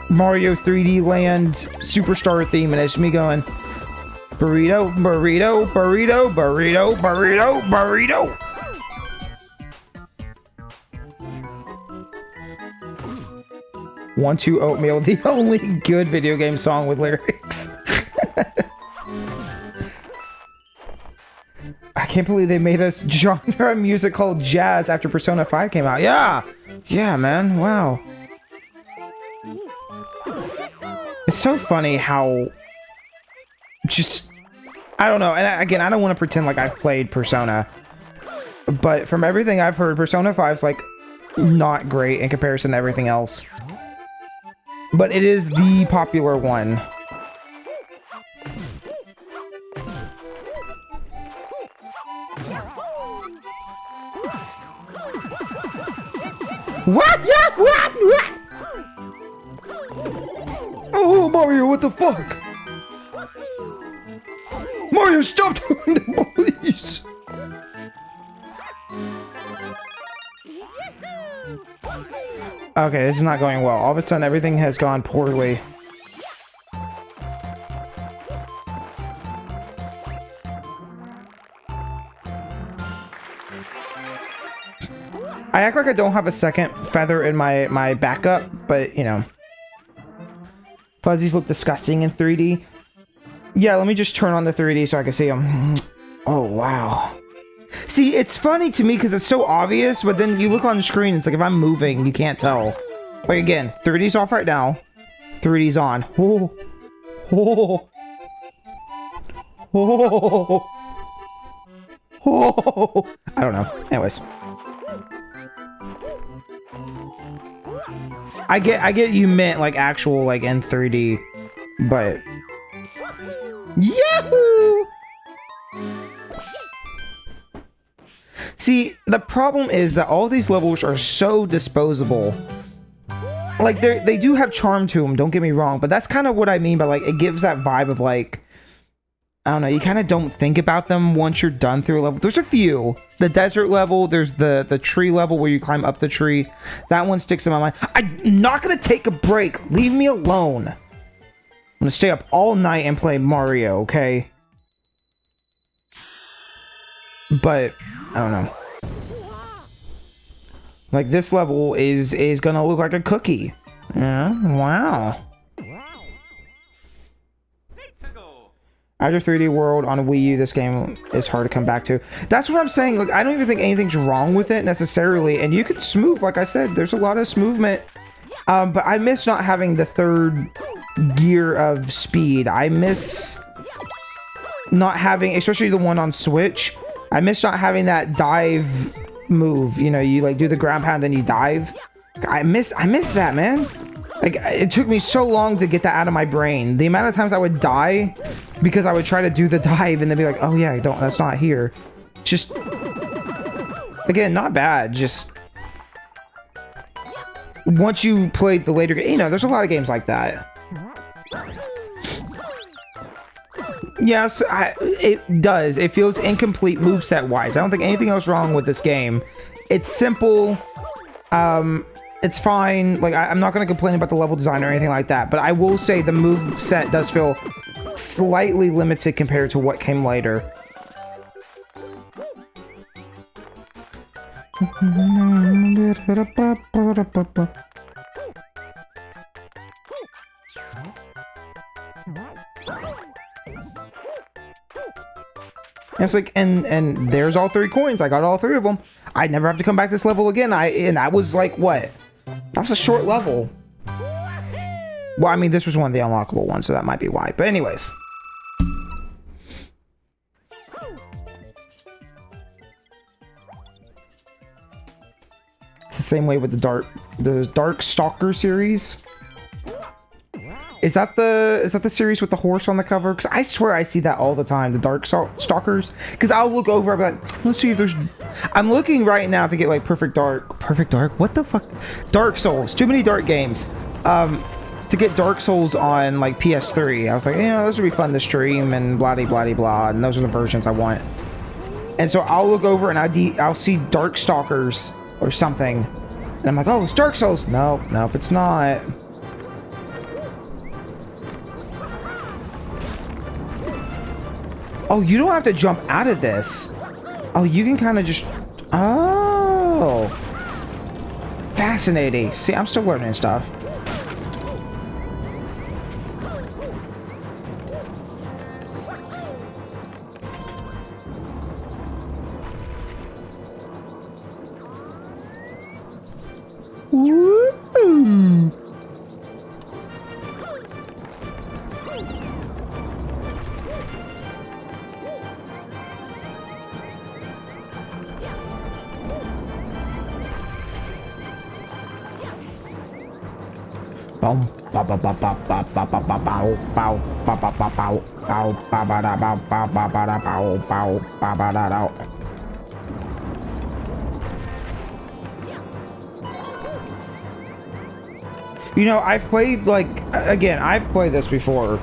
Mario 3D Land Superstar theme, and it's me going, burrito, burrito, burrito, burrito, burrito, burrito. One, two, Oatmeal, the only good video game song with lyrics. I can't believe they made us genre music called jazz after Persona 5 came out. Yeah! Yeah, man. Wow. It's so funny how... just... I don't know. And again, I don't want to pretend like I've played Persona. But from everything I've heard, Persona 5's like not great in comparison to everything else. But it is the popular one. What? Oh, Mario, what the fuck? Mario, stop doing that, please. Okay, this is not going well. All of a sudden, everything has gone poorly. I act like I don't have a second feather in my backup, but, you know. Fuzzies look disgusting in 3D. Yeah, let me just turn on the 3D so I can see them. Oh, wow. See, it's funny to me because it's so obvious, but then you look on the screen, it's like if I'm moving, you can't tell. Like, again, 3D's off right now. 3D's on. Oh. Oh. Oh. Oh. I don't know. Anyways. I get you meant like actual like in 3D, but Yahoo! See, the problem is that all these levels are so disposable. Like they do have charm to them, don't get me wrong, but that's kind of what I mean by like it gives that vibe of like I don't know, you kind of don't think about them once you're done through a level. There's a few. The desert level, there's the tree level where you climb up the tree. That one sticks in my mind. I'm not going to take a break. Leave me alone. I'm going to stay up all night and play Mario, okay? But, I don't know. Like, this level is going to look like a cookie. Yeah, wow. After 3D World on Wii U, this game is hard to come back to. That's what I'm saying. Like, I don't even think anything's wrong with it necessarily. And you can smooth, like I said, there's a lot of movement. But I miss not having the third gear of speed. I miss not having, especially the one on Switch. I miss not having that dive move. You know, you like do the ground pound, then you dive. I miss that, man. Like, it took me so long to get that out of my brain. The amount of times I would die because I would try to do the dive and then be like, oh yeah, that's not here. Just, again, not bad. Just, once you played the later game, you know, there's a lot of games like that. Yes, it does. It feels incomplete moveset-wise. I don't think anything else wrong with this game. It's simple. It's fine. Like, I'm not going to complain about the level design or anything like that, but I will say the move set does feel slightly limited compared to what came later. And it's like, and there's all 3 coins. I got all 3 of them. I'd never have to come back to this level again. And that was like, what? That was a short level. Well, I mean, this was one of the unlockable ones, so that might be why. But anyways. It's the same way with the Dark Stalker series. Is that the series with the horse on the cover? Because I swear I see that all the time, the Dark Stalkers. Because I'll look over, I'll be like, let's see if there's... I'm looking right now to get like Perfect Dark. What the fuck? Dark Souls. Too many Dark games. To get Dark Souls on like PS3. I was like, you know, those would be fun to stream and blah. And those are the versions I want. And so I'll look over and I'll see Dark Stalkers or something. And I'm like, oh, it's Dark Souls. Nope, it's not. Oh, you don't have to jump out of this. Oh, you can kind of just... Oh. Fascinating. See, I'm still learning stuff. Woo! You know, I've played, like, again, I've played this before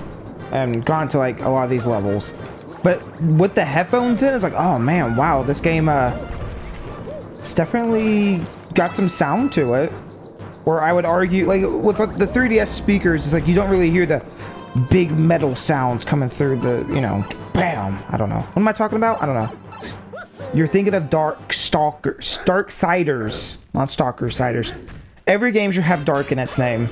and gone to, like, a lot of these levels. But with the headphones in, it's like, oh, man, wow, this game, it's definitely got some sound to it. Or I would argue, like, with the 3DS speakers, it's like you don't really hear the big metal sounds coming through the, you know, bam. I don't know. What am I talking about? I don't know. You're thinking of Darksiders, not Stalkersiders. Every game should have dark in its name.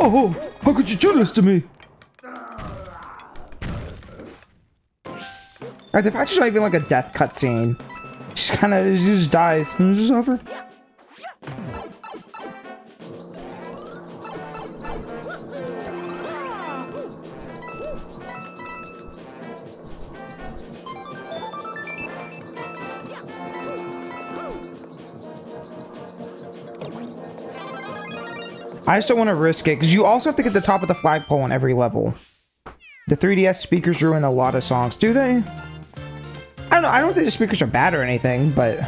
Oh, how could you do this to me? Alright, if I just not even like a death cutscene, just dies. And it's just over. I just don't want to risk it, because you also have to get the top of the flagpole on every level. The 3DS speakers ruin a lot of songs. Do they? I don't know. I don't think the speakers are bad or anything, but...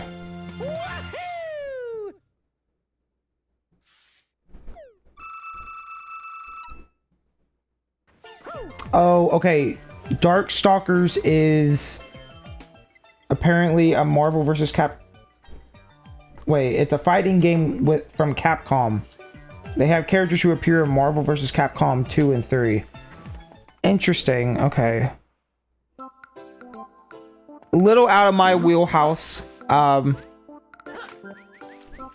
Oh, okay. Darkstalkers is apparently a Marvel vs. Wait, it's a fighting game from Capcom. They have characters who appear in Marvel vs. Capcom 2 and 3. Interesting. Okay. A little out of my wheelhouse. A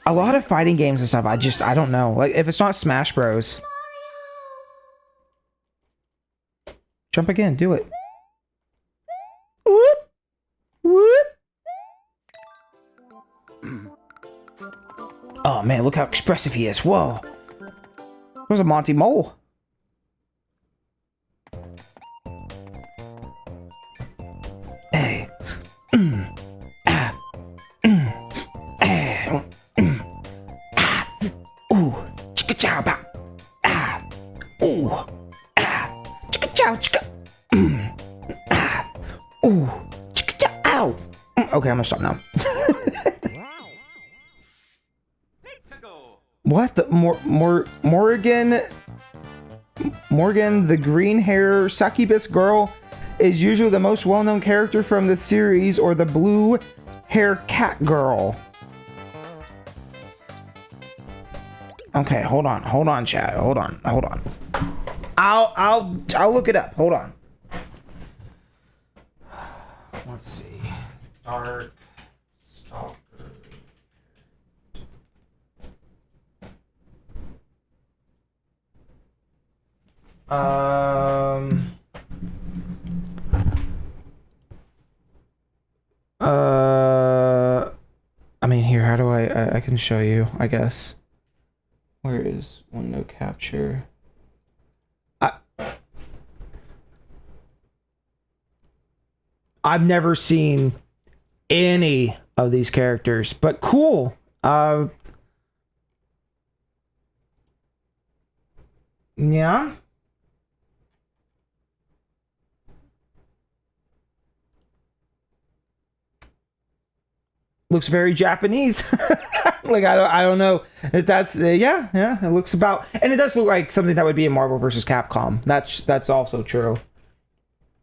lot of fighting games and stuff, I don't know. Like, if it's not Smash Bros. Jump again, do it. Whoop! Whoop! Oh man, look how expressive he is. Whoa. There's a Monty Mole. Hey. Ooh. Chicka chow pow. Ooh. Chicka chow chicka. Ooh. Chicka chow. Ow. Okay, I'm gonna stop now. What the Morgan, the green hair succubus girl, is usually the most well-known character from the series, or the blue hair cat girl. Okay, hold on, chat. Hold on. I'll look it up. Hold on. Let's see. Dark Stalker. I mean, here, how do I can show you, I guess. Where is window capture? I've never seen any of these characters, but cool. Yeah. Looks very Japanese. Like, I don't know if that's yeah, it looks about, and it does look like something that would be in Marvel vs. Capcom. That's also true.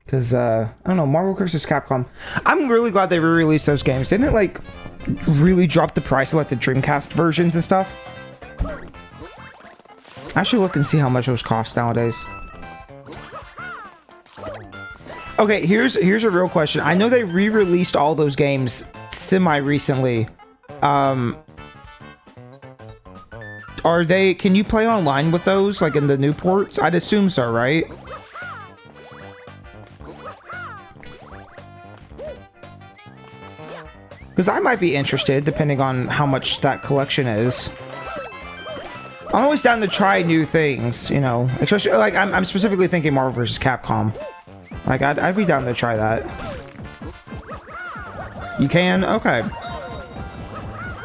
Because I don't know, Marvel vs. Capcom. I'm really glad they re-released those games. Didn't it like really drop the price of like the Dreamcast versions and stuff? I should look and see how much those cost nowadays. Okay, here's a real question. I know they re-released all those games semi-recently. Can you play online with those, like in the new ports? I'd assume so, right? Because I might be interested, depending on how much that collection is. I'm always down to try new things, you know. Especially, like, I'm specifically thinking Marvel vs. Capcom. Like, I'd be down to try that. You can? Okay.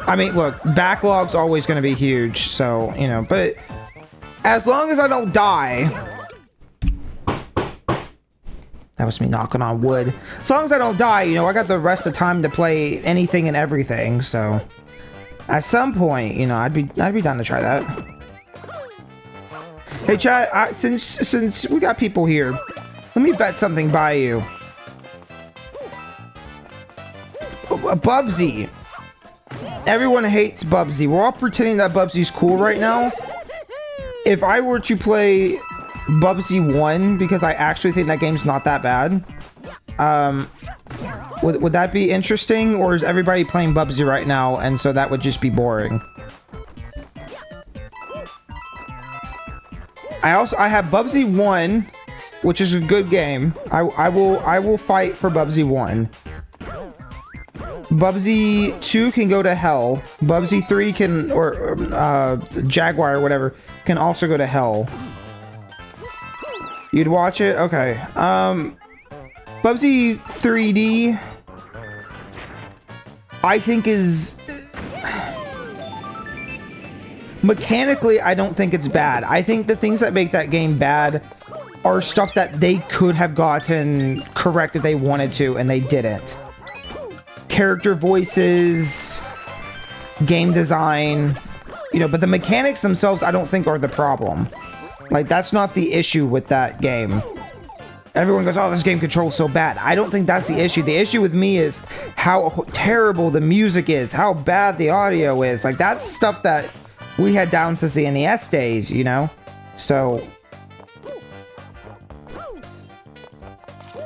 I mean, look, backlog's always going to be huge, so, you know, but as long as I don't die... That was me knocking on wood. As long as I don't die, you know, I got the rest of time to play anything and everything, so... At some point, you know, I'd be down to try that. Hey, chat, since we got people here, let me bet something by you. Bubsy. Everyone hates Bubsy. We're all pretending that Bubsy's cool right now. If I were to play Bubsy 1, because I actually think that game's not that bad, would that be interesting, or is everybody playing Bubsy right now, and so that would just be boring? I have Bubsy 1, which is a good game. I will fight for Bubsy 1. Bubsy 2 can go to hell. Bubsy 3 can, or Jaguar or whatever, can also go to hell. You'd watch it? Okay. Bubsy 3D, I think is... Mechanically, I don't think it's bad. I think the things that make that game bad are stuff that they could have gotten correct if they wanted to, and they didn't. Character voices, game design, you know, but the mechanics themselves I don't think are the problem. Like, that's not the issue with that game. Everyone goes, oh, this game controls so bad. I don't think that's the issue. The issue with me is how terrible the music is, how bad the audio is. Like, that's stuff that we had down since the NES days, you know? So...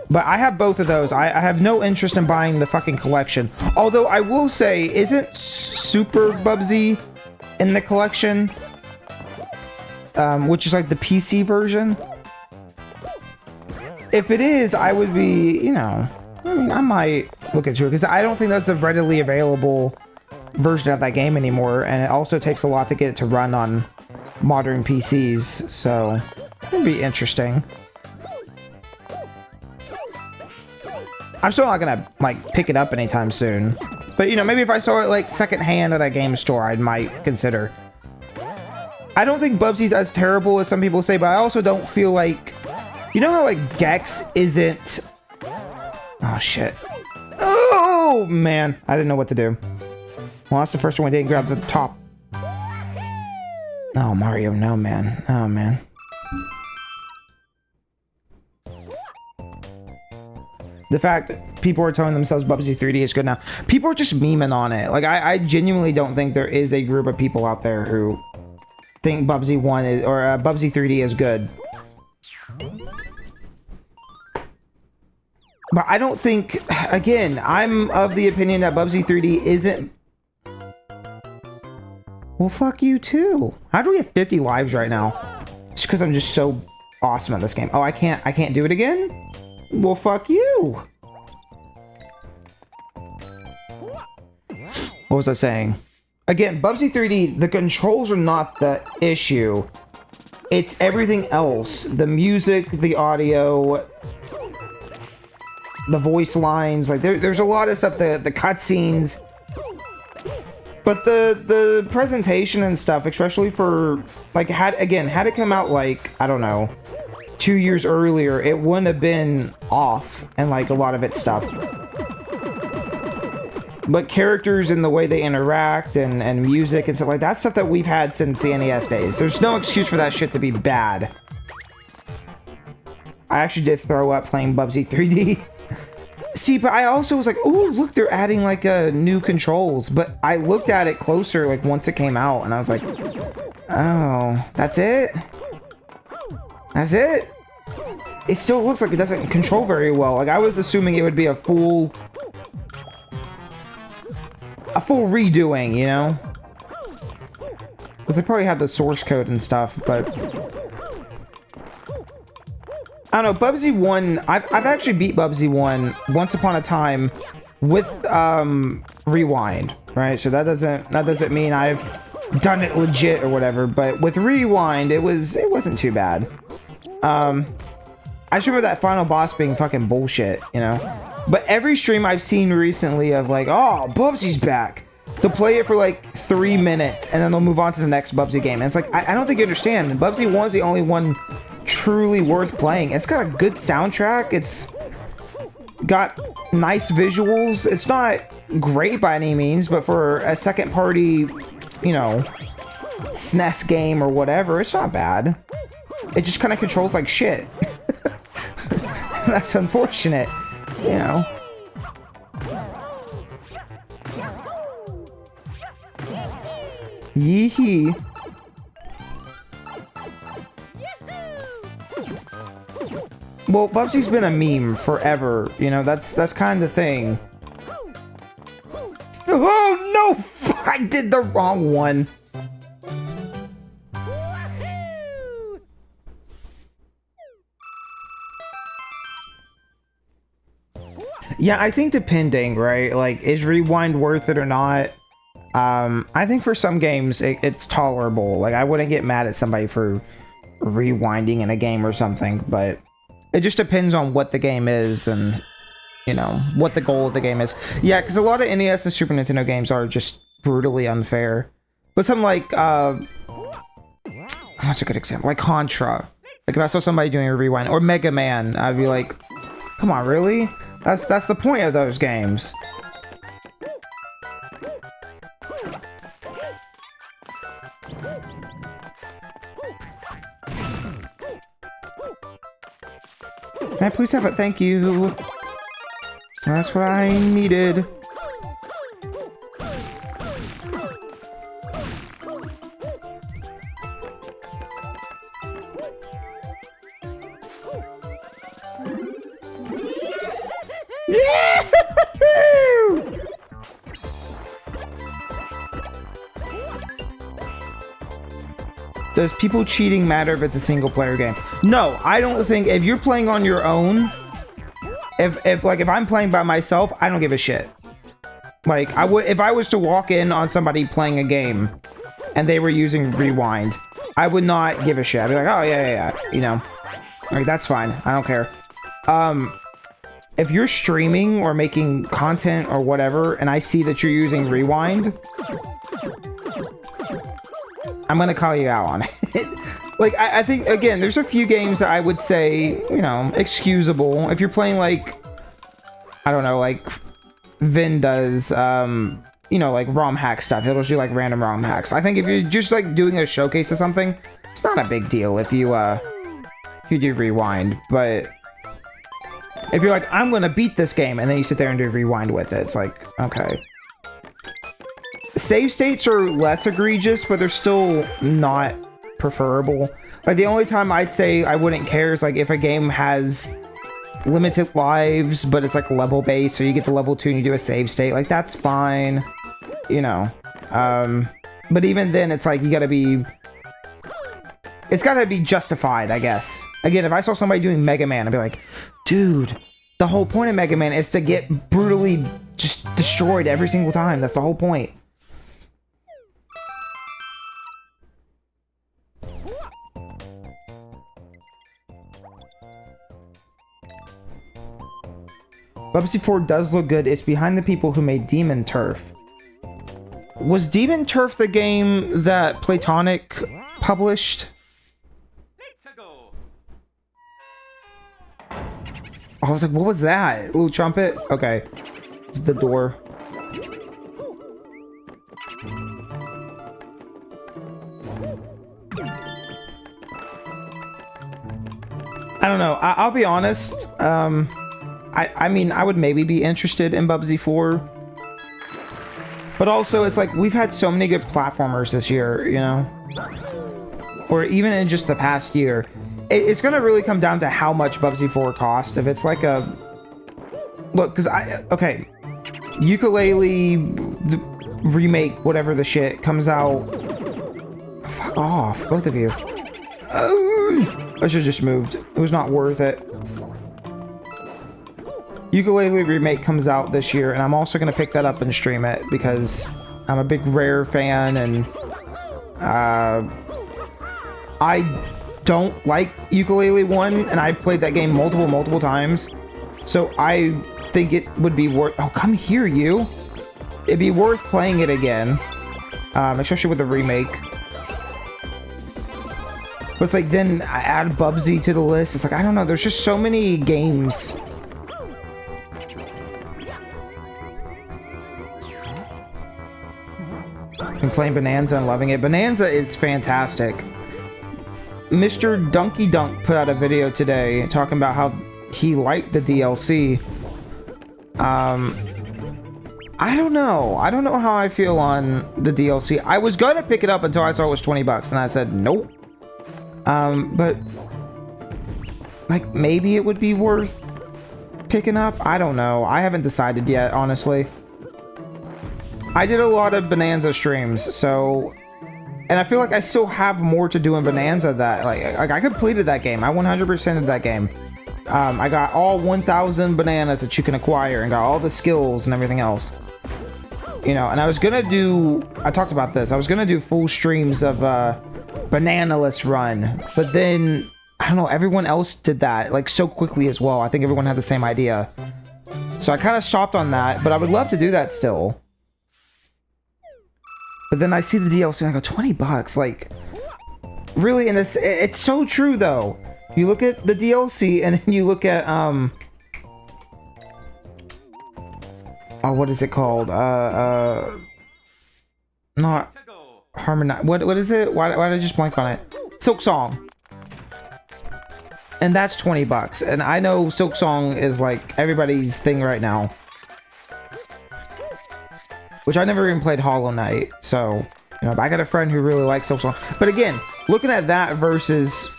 But I have both of those. I have no interest in buying the fucking collection. Although I will say, isn't Super Bubsy in the collection? Which is like the PC version? If it is, I would be, you know... I mean, I might look into it. Because I don't think that's a readily available version of that game anymore. And it also takes a lot to get it to run on modern PCs. So, it'd be interesting. I'm still not gonna, like, pick it up anytime soon. But, you know, maybe if I saw it, like, secondhand at a game store, I might consider. I don't think Bubsy's as terrible as some people say, but I also don't feel like... You know how, like, Gex isn't... Oh, shit. Oh, man. I didn't know what to do. Well, that's the first one we didn't grab the top. Oh, Mario, no, man. Oh, man. The fact people are telling themselves Bubsy 3D is good now. People are just memeing on it. Like, I genuinely don't think there is a group of people out there who think Bubsy 1 is, or Bubsy 3D is good. But I don't think, again, I'm of the opinion that Bubsy 3D isn't... Well, fuck you too. How do we have 50 lives right now? Just because I'm just so awesome at this game. Oh, I can't do it again? Well, fuck you. What was I saying? Again, Bubsy 3D, the controls are not the issue. It's everything else. The music, the audio, the voice lines. Like, there's a lot of stuff, the cutscenes. But the presentation and stuff, especially for, like, had it come out, like, I don't know, 2 years earlier, it wouldn't have been off, and like a lot of its stuff. But characters and the way they interact and music and stuff like that, stuff that we've had since the NES days. There's no excuse for that shit to be bad. I actually did throw up playing Bubsy 3D. See, but I also was like, oh, look, they're adding like new controls. But I looked at it closer like once it came out, and I was like, oh, that's it? That's it? It still looks like it doesn't control very well. Like, I was assuming it would be a full redoing, you know? Because they probably had the source code and stuff, but... I don't know, Bubsy 1... I've actually beat Bubsy 1 once upon a time with, Rewind, right? So that doesn't mean I've done it legit or whatever, but with Rewind, it wasn't too bad. I just remember that final boss being fucking bullshit, you know? But every stream I've seen recently of like, oh, Bubsy's back. They'll play it for like 3 minutes and then they'll move on to the next Bubsy game. And it's like, I don't think you understand. Bubsy 1's the only one truly worth playing. It's got a good soundtrack. It's got nice visuals. It's not great by any means, but for a second party, you know, SNES game or whatever, it's not bad. It just kind of controls like shit. That's unfortunate, you know. Yee-hee. Well, Bubsy's been a meme forever, you know, that's kind of the thing. Oh, no! I did the wrong one. Yeah, I think depending, right? Like, is Rewind worth it or not? I think for some games, it's tolerable. Like, I wouldn't get mad at somebody for rewinding in a game or something, but it just depends on what the game is and, you know, what the goal of the game is. Yeah, because a lot of NES and Super Nintendo games are just brutally unfair. But something like What's a good example? Like Contra. Like if I saw somebody doing a rewind, or Mega Man, I'd be like, come on, really? That's the point of those games. Can I please have it? Thank you. That's what I needed. Does people cheating matter if it's a single player game? No, I don't think if you're playing on your own, if I'm playing by myself, I don't give a shit. Like I would if I was to walk in on somebody playing a game and they were using rewind, I would not give a shit. I'd be like, oh yeah, you know. Like that's fine. I don't care. If you're streaming or making content or whatever and I see that you're using rewind, I'm gonna call you out on it. Like, I think, again, there's a few games that I would say, you know, excusable. If you're playing, like, I don't know, like, Vin does, you know, like, ROM hack stuff. He'll just do, like, random ROM hacks. I think if you're just, like, doing a showcase of something, it's not a big deal if you do rewind. But if you're like, I'm gonna beat this game, and then you sit there and do rewind with it, it's like, okay. Save states are less egregious, but they're still not preferable. Like the only time I'd say I wouldn't care is like if a game has limited lives, but it's like level based, so you get to level 2 and you do a save state. Like that's fine, you know. But even then, it's like it's gotta be justified, I guess. Again, if I saw somebody doing Mega Man, I'd be like, dude, the whole point of Mega Man is to get brutally just destroyed every single time. That's the whole point. Bubsy 4 does look good. It's behind the people who made Demon Turf. Was Demon Turf the game that Platonic published? I was like, what was that? Little trumpet? Okay. It's the door. I don't know. I'll be honest. I mean, I would maybe be interested in Bubsy 4. But also, it's like, we've had so many good platformers this year, you know? Or even in just the past year. It's gonna really come down to how much Bubsy 4 cost. If it's like a... Look, because okay. Ukulele remake, whatever the shit, comes out... Fuck off, both of you. I should've just moved. It was not worth it. Ukulele Remake comes out this year, and I'm also going to pick that up and stream it, because I'm a big Rare fan, and I don't like Ukulele 1, and I've played that game multiple times, so I think it would be worth... Oh, come here, you! It'd be worth playing it again, especially with the remake. But it's like, then I add Bubsy to the list. It's like, I don't know, there's just so many games... I'm playing Bonanza and loving it. Bonanza is fantastic. Mr. Dunky Dunk put out a video today talking about how he liked the DLC. I don't know. I don't know how I feel on the DLC. I was gonna pick it up until I saw it was 20 bucks, and I said nope. But like maybe it would be worth picking up. I don't know. I haven't decided yet, honestly. I did a lot of Bonanza streams, so... And I feel like I still have more to do in Bonanza that... Like I completed that game. I 100%ed that game. I got all 1,000 bananas that you can acquire and got all the skills and everything else. You know, and I was gonna do... I talked about this. I was gonna do full streams of Bananaless Run. But then, I don't know, everyone else did that, like, so quickly as well. I think everyone had the same idea. So I kind of stopped on that, but I would love to do that still. But then I see the DLC and I go, 20 bucks, like... Really, in this, it's so true though. You look at the DLC and then you look at oh, what is it called? Not Harmonize. What is it? Why did I just blank on it? Silk Song. And that's $20. And I know Silk Song is like everybody's thing right now. Which I never even played Hollow Knight, so you know, but I got a friend who really likes Silk Song. But again, looking at that versus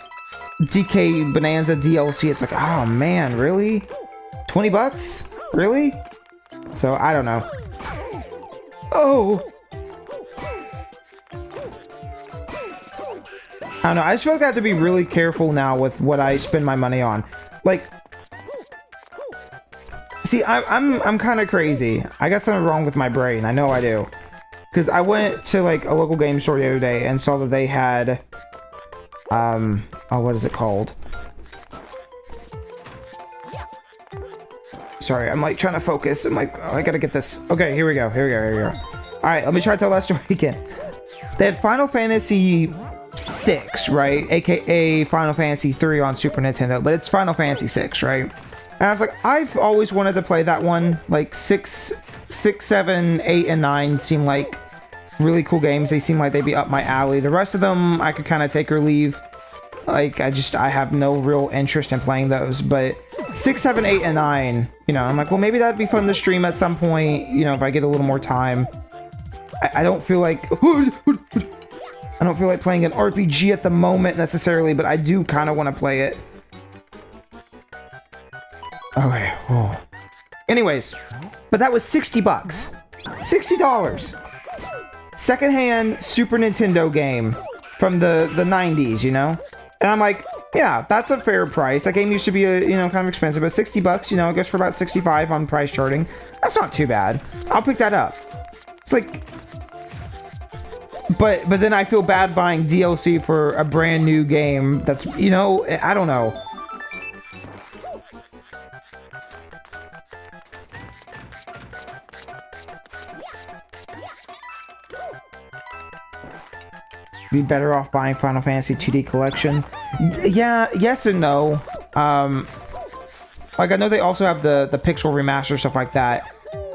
DK Bonanza DLC, it's like, oh man, really? $20? Really? So I don't know. Oh. I don't know. I just feel like I have to be really careful now with what I spend my money on. Like, see, I'm kind of crazy. I got something wrong with my brain. I know I do. Because I went to like a local game store the other day and saw that they had, oh, what is it called? Sorry, I'm like trying to focus. I'm like, oh, I gotta get this. Okay, here we go. All right, let me try to tell that story again. They had Final Fantasy 6, right? AKA Final Fantasy 3 on Super Nintendo, but it's Final Fantasy 6, right? And I was like, I've always wanted to play that one. Like 6, 7, 8, and 9 seem like really cool games. They seem like they'd be up my alley. The rest of them, I could kind of take or leave. Like, I have no real interest in playing those. But 6, 7, 8, and 9, you know, I'm like, well, maybe that'd be fun to stream at some point, you know, if I get a little more time. I don't feel like... I don't feel like playing an RPG at the moment necessarily, but I do kind of want to play it. Okay. Oh. Anyways, but that was $60. $60. Secondhand Super Nintendo game from the 90s, you know? And I'm like, yeah, that's a fair price. That game used to be, you know, kind of expensive, but $60, you know, it goes for about 65 on price charting. That's not too bad. I'll pick that up. It's like... But then I feel bad buying DLC for a brand new game that's, you know, I don't know. Be better off buying Final Fantasy 2D Collection. Yeah, yes and no. Like, I know they also have the pixel remaster, stuff like that,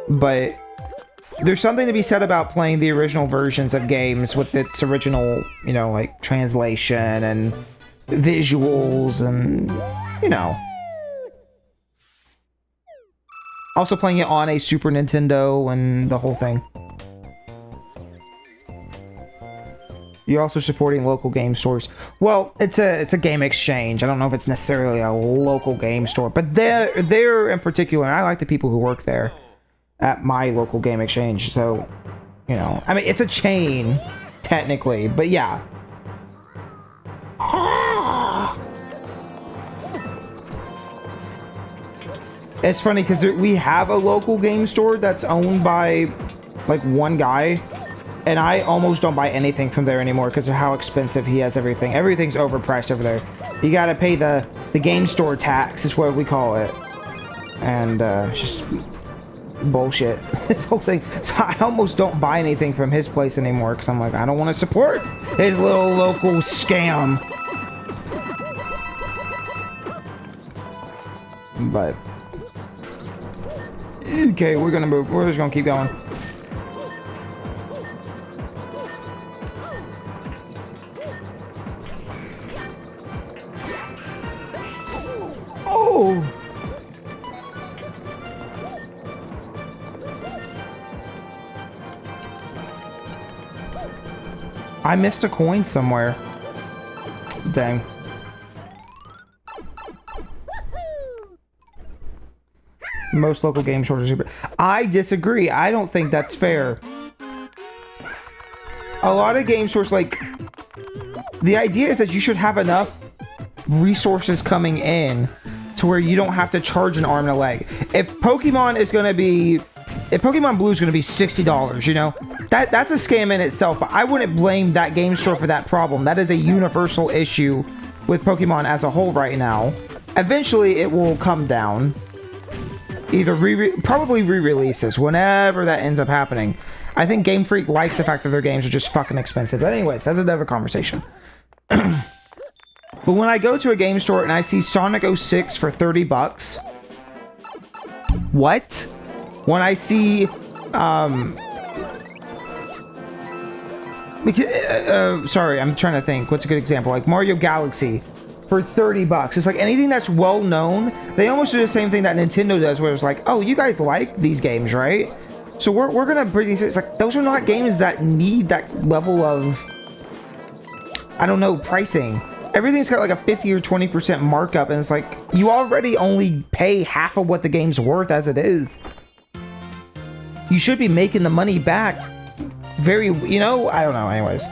but there's something to be said about playing the original versions of games with its original, you know, like, translation and visuals and, you know. Also playing it on a Super Nintendo and the whole thing. You're also supporting local game stores. Well, it's a game exchange. I don't know if it's necessarily a local game store, but they're in particular, and I like the people who work there at my local game exchange. So, you know, I mean, it's a chain technically, but yeah. It's funny because we have a local game store that's owned by like one guy, and I almost don't buy anything from there anymore because of how expensive he has everything. Everything's overpriced over there. You gotta pay the game store tax is what we call it. And it's just bullshit, this whole thing. So I almost don't buy anything from his place anymore because I'm like, I don't want to support his little local scam. But okay, we're gonna move. We're just gonna keep going. Oh! I missed a coin somewhere. Dang. Most local game stores are super. I disagree. I don't think that's fair. A lot of game stores, like, the idea is that you should have enough resources coming in to where you don't have to charge an arm and a leg. If Pokemon Blue is going to be $60, you know, that's a scam in itself, but I wouldn't blame that game store for that problem. That is a universal issue with Pokemon as a whole right now. Eventually, it will come down. Either probably re-releases, whenever that ends up happening. I think Game Freak likes the fact that their games are just fucking expensive. But anyways, that's another conversation. But when I go to a game store and I see Sonic 06 for 30 bucks, what? When I see, sorry, I'm trying to think. What's a good example? Like Mario Galaxy for 30 bucks. It's like anything that's well known. They almost do the same thing that Nintendo does, where it's like, oh, you guys like these games, right? So we're gonna bring these. It's like those are not games that need that level of, I don't know, pricing. Everything's got like a 50 or 20% markup, and it's like you already only pay half of what the game's worth as it is. You should be making the money back. Very, you know, I don't know. Anyways.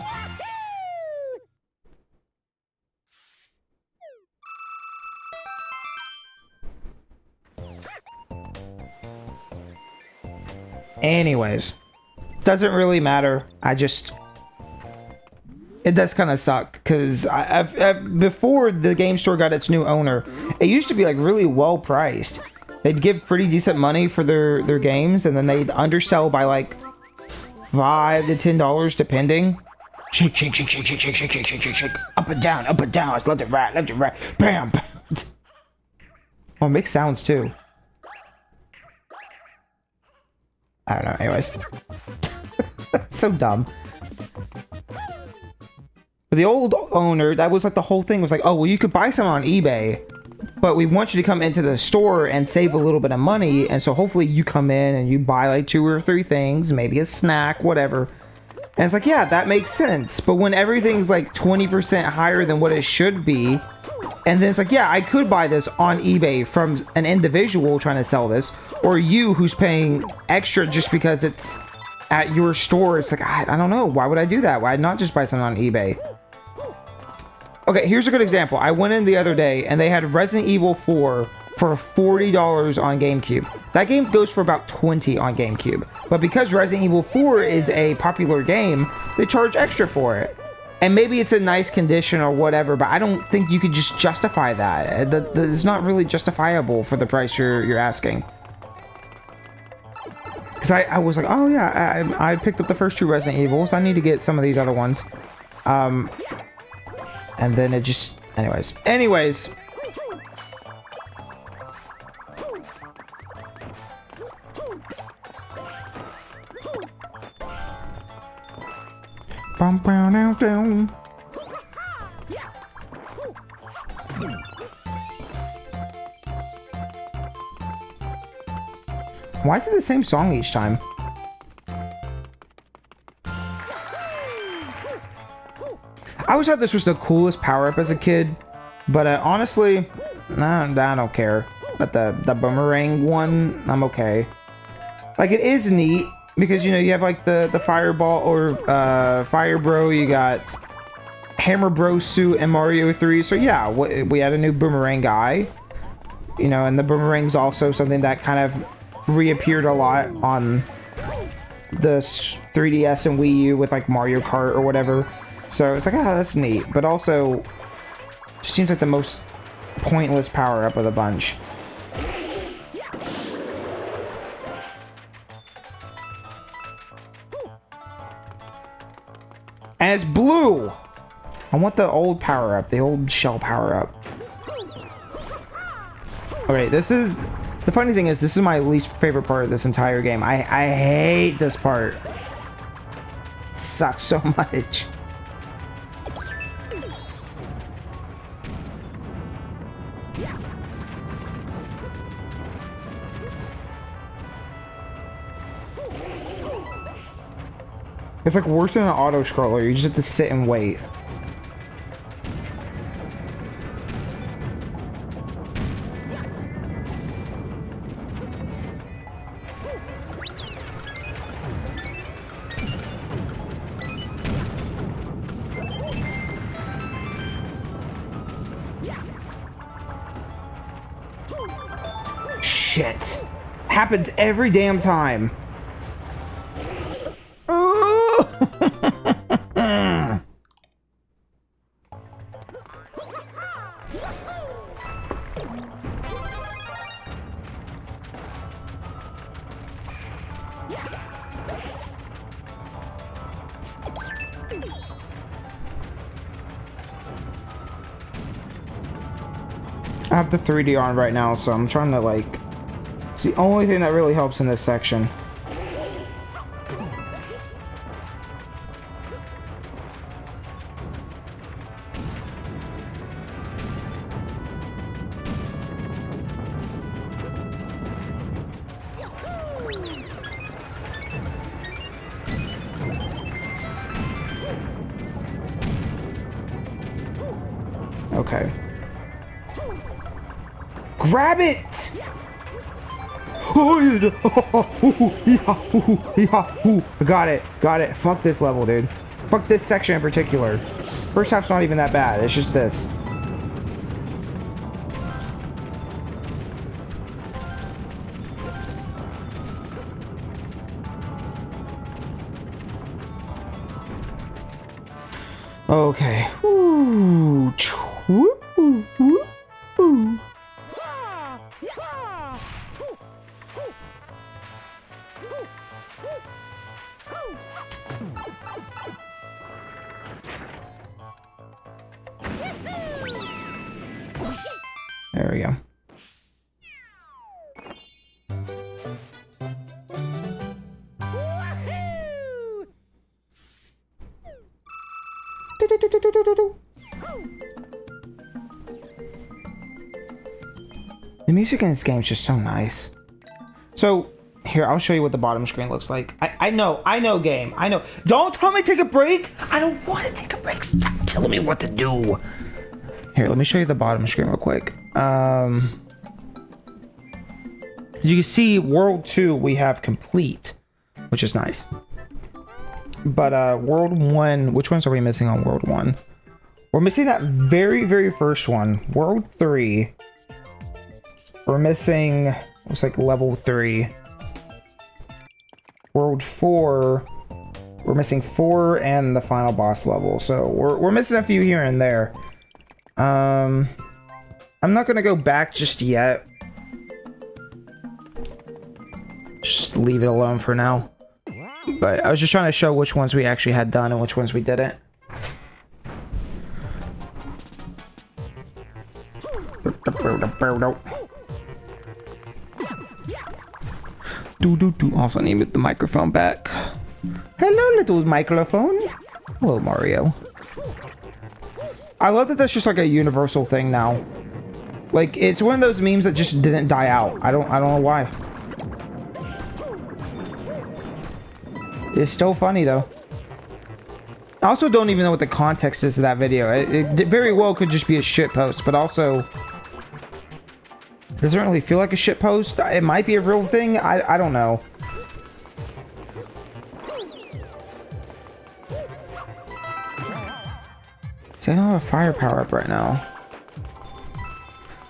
Anyways, doesn't really matter. It does kind of suck because before the game store got its new owner, it used to be like really well priced. They'd give pretty decent money for their games, and then they'd undersell by like $5 to $10 depending. Shake, shake, shake, shake, shake, shake, shake, shake, shake, shake, shake, up and down, up and down. It's left and right, bam, bam. Oh, it makes sounds too. I don't know. Anyways, so dumb. But the old owner, that was like the whole thing was like, oh, well, you could buy some on eBay, but we want you to come into the store and save a little bit of money. And so hopefully you come in and you buy like 2 or 3 things, maybe a snack, whatever. And it's like, yeah, that makes sense. But when everything's like 20% higher than what it should be, and then it's like, yeah, I could buy this on eBay from an individual trying to sell this, or you who's paying extra just because it's at your store. It's like, I don't know. Why would I do that? Why not just buy something on eBay? Okay, here's a good example. I went in the other day and they had Resident Evil 4 for $40 on GameCube. That game goes for about $20 on GameCube. But because Resident Evil 4 is a popular game, they charge extra for it. And maybe it's in nice condition or whatever, but I don't think you could just justify that. It's not really justifiable for the price you're asking. Because I was like, oh yeah, I picked up the first 2 Resident Evils. I need to get some of these other ones. And then it just... Anyways. Bum, bum, down, down. Why is it the same song each time? I always thought this was the coolest power-up as a kid, but honestly, I don't care. But the boomerang one, I'm okay. Like, it is neat, because, you know, you have, like, the Fireball, or, Fire Bro, you got Hammer Bro suit in Mario 3, so yeah, we had a new boomerang guy. You know, and the boomerang's also something that kind of reappeared a lot on the 3DS and Wii U with, like, Mario Kart or whatever. So it's like, ah, that's neat, but also just seems like the most pointless power-up of the bunch. And it's blue! I want the old power-up, the old shell power-up. Okay, this is... The funny thing is, this is my least favorite part of this entire game. I hate this part. It sucks so much. It's like worse than an auto-scroller. You just have to sit and wait. Shit. Happens every damn time. have the 3D on right now, so I'm trying to like... It's the only thing that really helps in this section. Okay. Grab it! Got it. Got it. Fuck this level, dude. Fuck this section in particular. First half's not even that bad. It's just this. Okay. Ooh. There we go. The music in this game is just so nice. So, here, I'll show you what the bottom screen looks like. I know, game. I know. Don't tell me to take a break! I don't want to take a break. Stop telling me what to do. Here, let me show you the bottom screen real quick. You can see World 2 we have complete, which is nice. But World 1, which ones are we missing on World 1? We're missing that very, very first one. World 3. We're missing, looks like level 3. World 4. We're missing 4 and the final boss level. So we're missing a few here and there. I'm not gonna go back just yet. Just leave it alone for now. But I was just trying to show which ones we actually had done and which ones we didn't. Also need the microphone back. Hello, little microphone. Hello, Mario. I love that that's just like a universal thing now. Like, it's one of those memes that just didn't die out. I don't know why. It's still funny though. I also don't even know what the context is of that video. It very well could just be a shit post, but also doesn't really feel like a shit post. It might be a real thing. I don't know. See, I don't have a fire power up right now.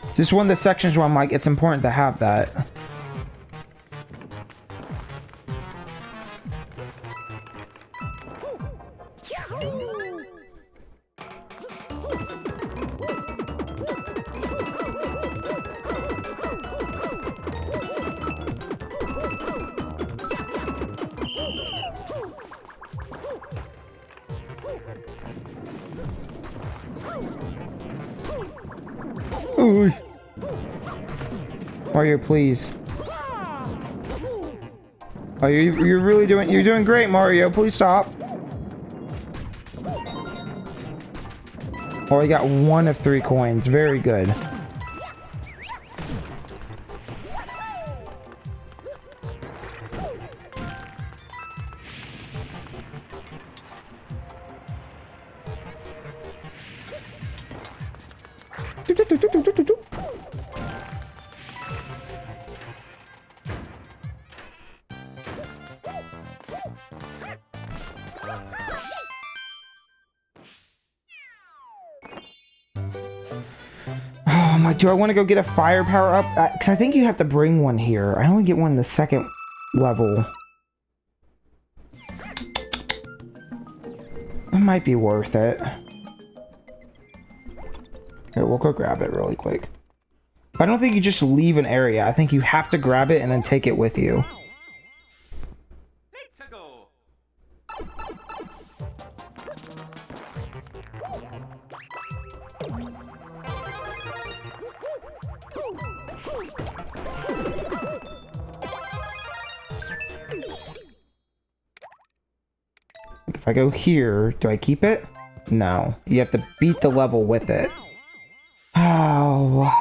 This is one of the sections where I'm like, it's important to have that. Ooh. Mario, please. Oh, you're really doing great, Mario. Please stop. Oh, I got 1 of 3 coins. Very good. Do I want to go get a fire power up? Because I think you have to bring one here. I only get one in the second level. It might be worth it. Here, we'll go grab it really quick. I don't think you just leave an area. I think you have to grab it and then take it with you. If I go here, do I keep it? No. You have to beat the level with it. Oh.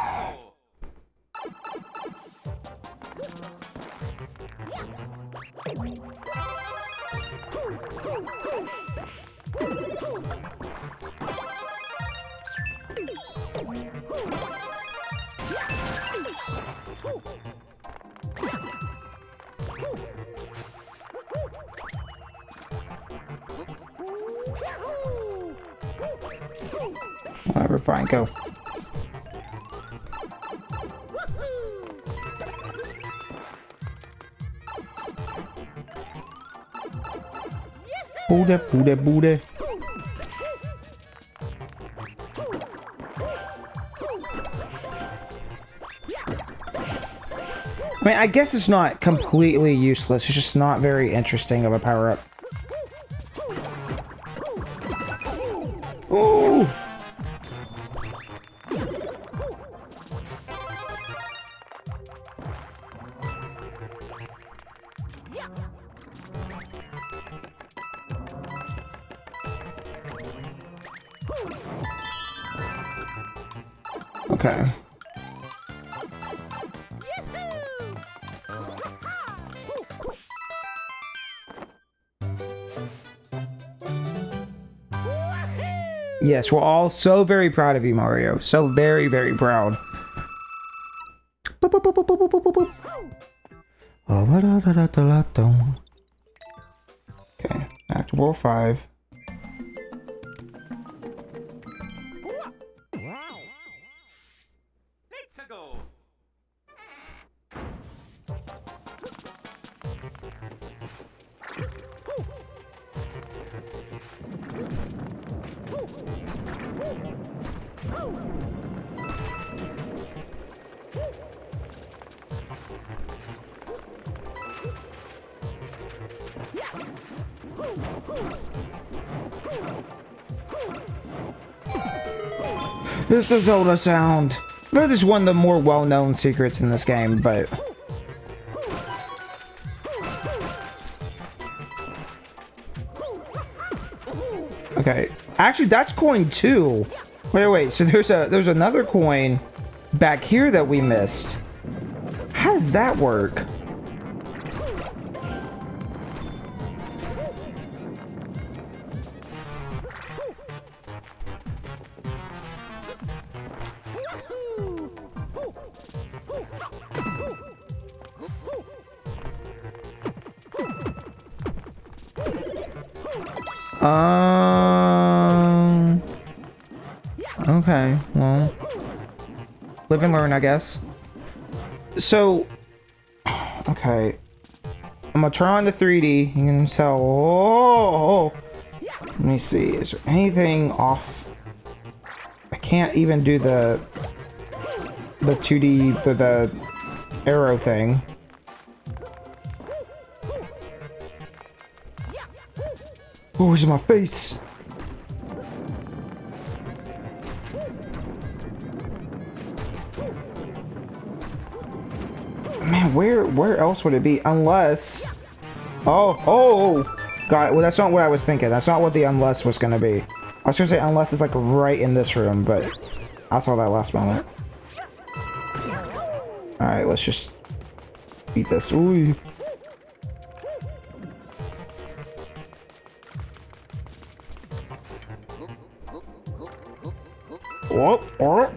Whatever, fine, go. Booty, booty, booty. I mean, I guess it's not completely useless. It's just not very interesting of a power-up. Oh! Okay. Yes, we're all so very proud of you, Mario. So very, very proud. Boop, boop, boop, boop, boop, boop, boop, boop. Oh, da, da, da, da, da. Okay, back to World 5. This is Zelda sound. That is one of the more well-known secrets in this game, but... Okay. Actually, that's coin 2. Wait. So there's another coin back here that we missed. How does that work? Okay, well, live and learn, I guess. So, okay, I'm gonna turn on the 3D. You can tell. Oh, let me see. Is there anything off? I can't even do the 2D, the arrow thing. Oh, it's in my face. Man, where else would it be? Unless... Oh! Got it. Well, that's not what I was thinking. That's not what the unless was gonna be. I was gonna say unless it's like right in this room, but I saw that last moment. Alright, let's just beat this. Ooh. Oh.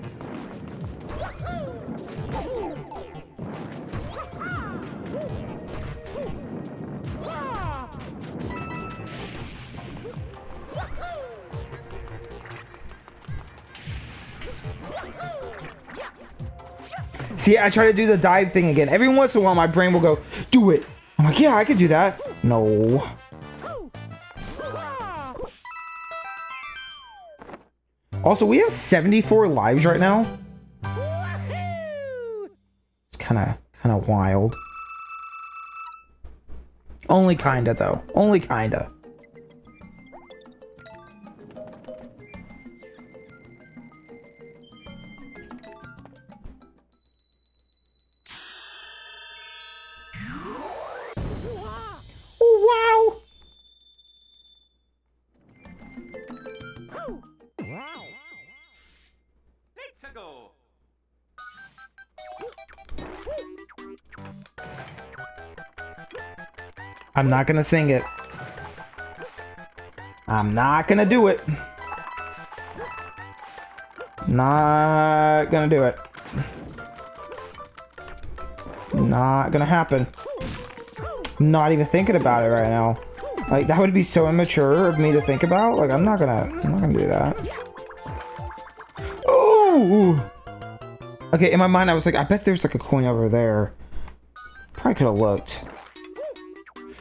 See, I try to do the dive thing again. Every once in a while, my brain will go, do it. I'm like, yeah, I could do that. No. Also, we have 74 lives right now. It's kind of wild. Only kinda, though. Only kinda. I'm not gonna sing it. I'm not gonna do it. Not gonna do it. Not gonna happen. Not even thinking about it right now. Like, that would be so immature of me to think about. Like, I'm not gonna do that. Oh! Okay, in my mind, I was like, I bet there's like a coin over there. Probably could have looked.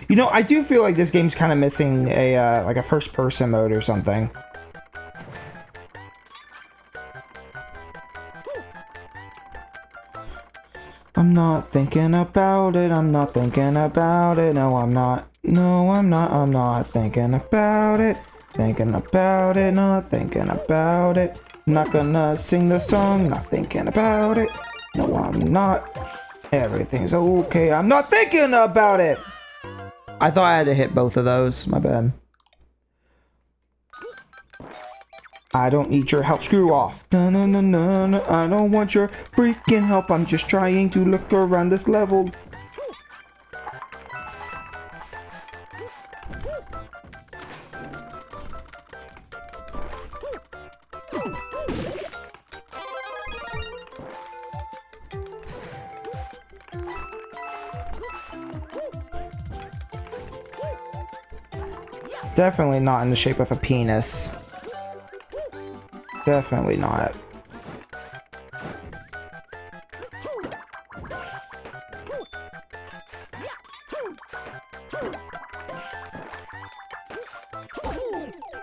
You know, I do feel like this game's kind of missing a, like a first-person mode or something. I'm not thinking about it, I'm not thinking about it, no I'm not, no I'm not thinking about it, not thinking about it, not gonna sing the song, not thinking about it, no I'm not, everything's okay, I'm not thinking about it! I thought I had to hit both of those, my bad. I don't need your help, screw off. No, no, no, no, no, I don't want your freaking help. I'm just trying to look around this level. Definitely not in the shape of a penis. Definitely not.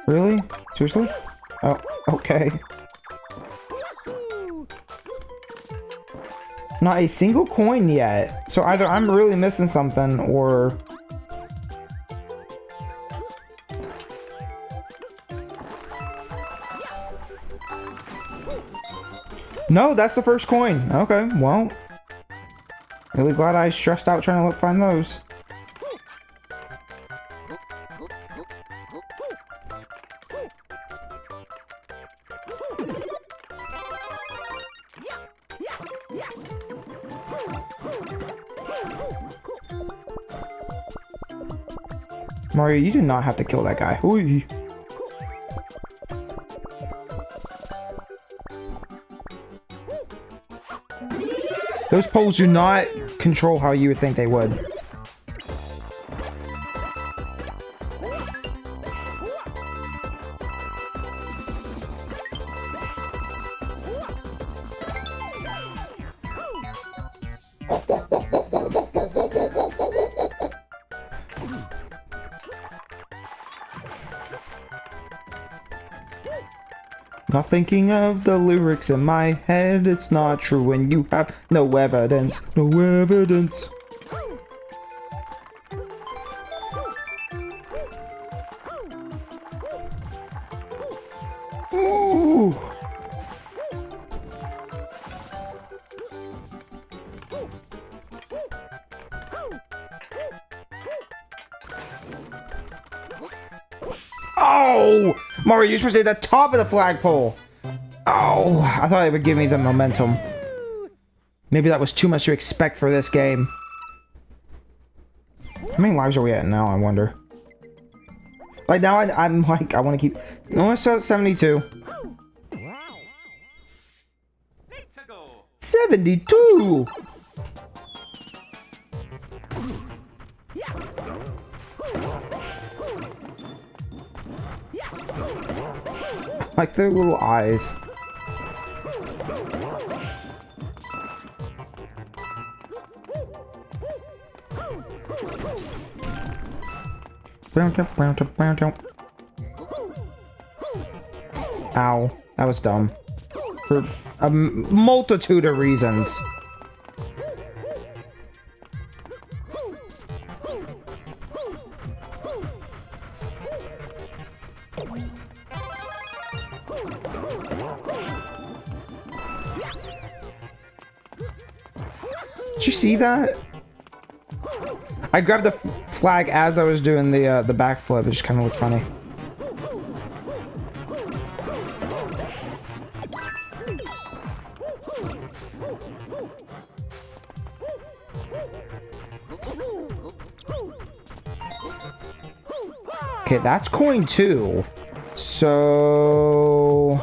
Really? Seriously? Oh, okay. Not a single coin yet. So either I'm really missing something or... No, that's the first coin. Okay, well. Really glad I stressed out trying to find those. Mario, you did not have to kill that guy. Ooh. Those poles do not control how you would think they would. Not thinking of the lyrics in my head, it's not true when you have no evidence, no evidence. Ooh. Oh! Mario, you're supposed to hit the top of the flagpole! Oh, I thought it would give me the momentum. Maybe that was too much to expect for this game. How many lives are we at now, I wonder? Like, now I'm like, I want to keep... No, let's start at 72. 72! Like their little eyes. Ow. That was dumb. For a multitude of reasons. Did you see that? I grabbed the flag as I was doing the backflip. It just kind of looked funny. Okay, that's coin 2. So...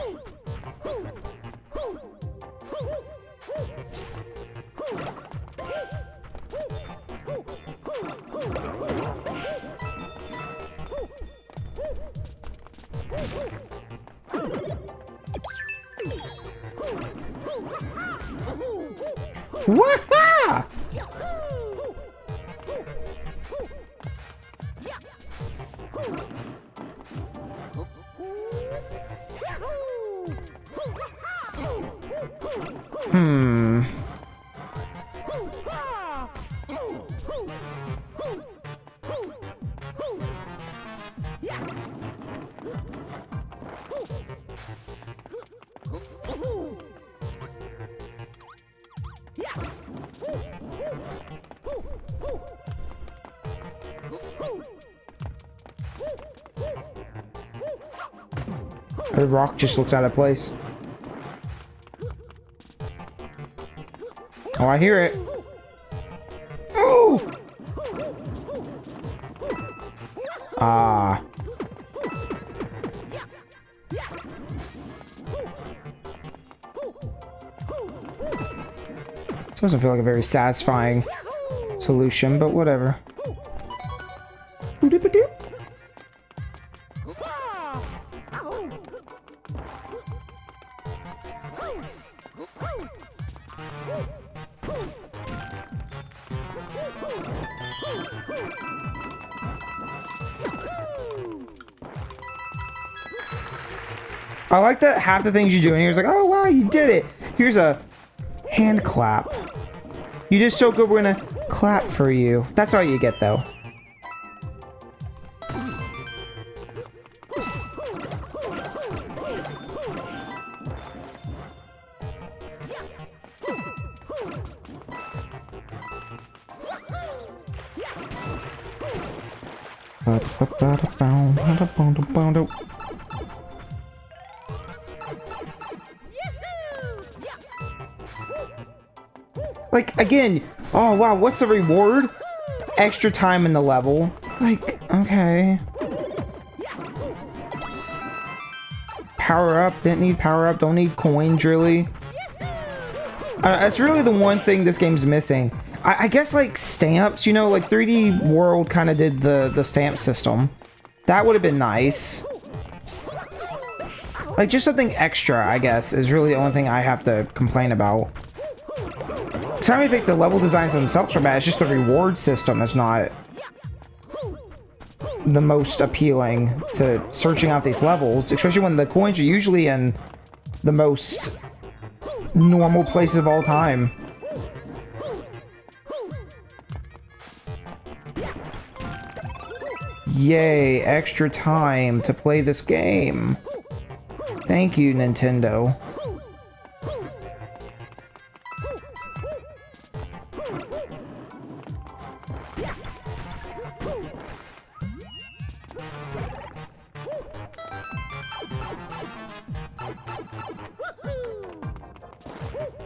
Wah-ha! Hmm. The rock just looks out of place. Oh, I hear it. Ooh! Ah. This doesn't feel like a very satisfying solution, but whatever. Boop-a-doop. I like that half the things you do in here is like, oh wow, you did it. Here's a hand clap. You did so good, we're gonna clap for you. That's all you get though. Like, again, oh wow, what's the reward? Extra time in the level. Like, okay. Power up, didn't need power up, don't need coins really. That's really the one thing this game's missing. I guess like stamps, you know, like 3D World kind of did the stamp system. That would have been nice. Like just something extra, I guess, is really the only thing I have to complain about. Cause I don't think the level designs themselves are bad, it's just the reward system that's not the most appealing to searching out these levels, especially when the coins are usually in the most normal places of all time. Yay, extra time to play this game. Thank you, Nintendo.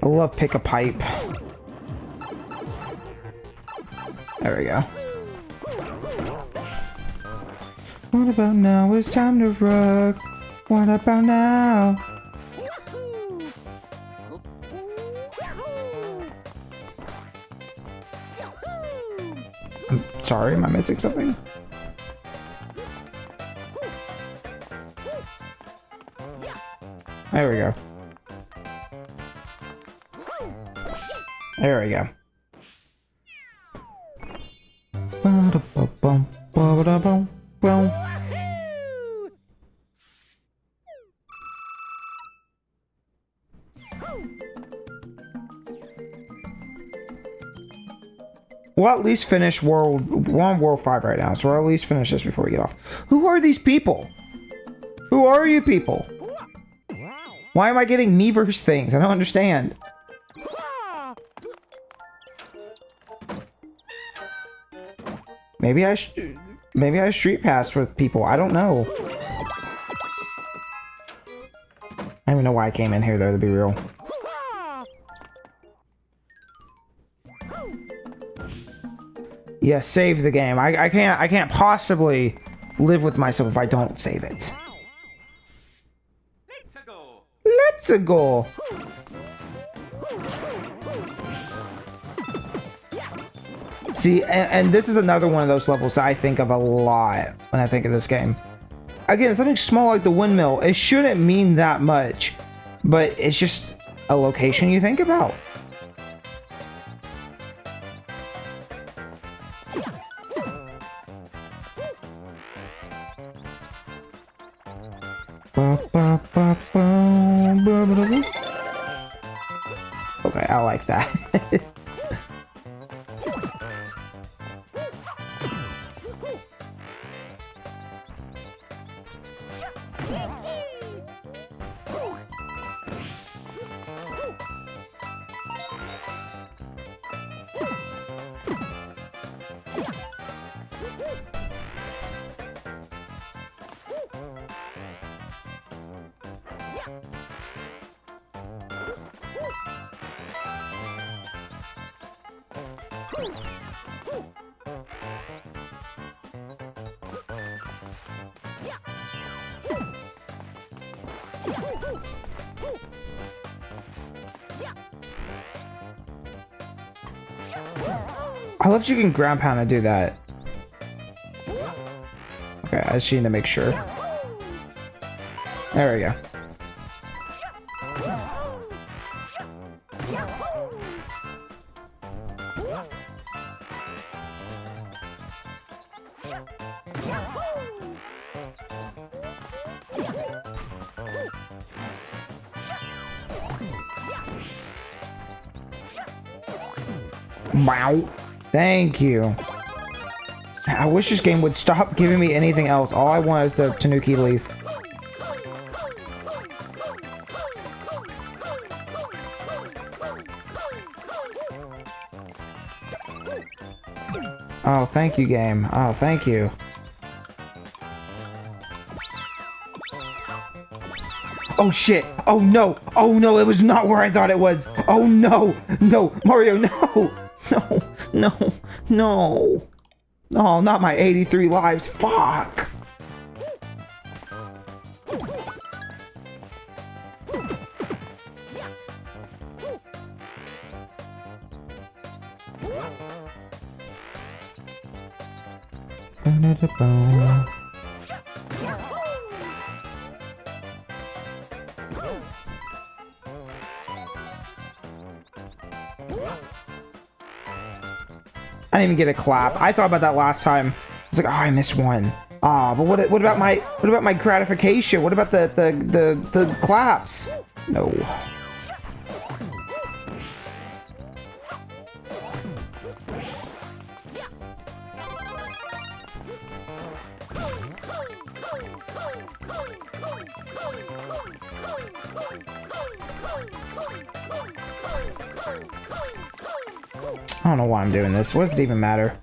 I love pick a pipe. There we go. What about now? It's time to rock. What about now? I'm sorry, am I missing something? There we go. There we go. We'll at least finish World... We're on World 5 right now, so we'll at least finish this before we get off. Who are these people? Who are you people? Why am I getting Miiverse things? I don't understand. Maybe I street passed with people. I don't know. I don't even know why I came in here though, to be real. Yeah, save the game. I can't possibly live with myself if I don't save it. Let's go. See, and this is another one of those levels I think of a lot when I think of this game. Again, something small like the windmill, it shouldn't mean that much, but it's just a location you think about. Okay, I like that. I love you can ground pound and do that. Okay, I just need to make sure. There we go. Wow. Thank you. I wish this game would stop giving me anything else. All I want is the Tanuki leaf. Oh, thank you, game. Oh, thank you. Oh, shit. Oh, no. Oh, no. It was not where I thought it was. Oh, no. No. Mario, no. No. No. No. Oh, not my 83 lives. Fuck. I didn't even get a clap. I thought about that last time. I was like, oh, I missed one. Ah, but what about my gratification? What about the claps? No. I don't know why I'm doing this. What does it even matter?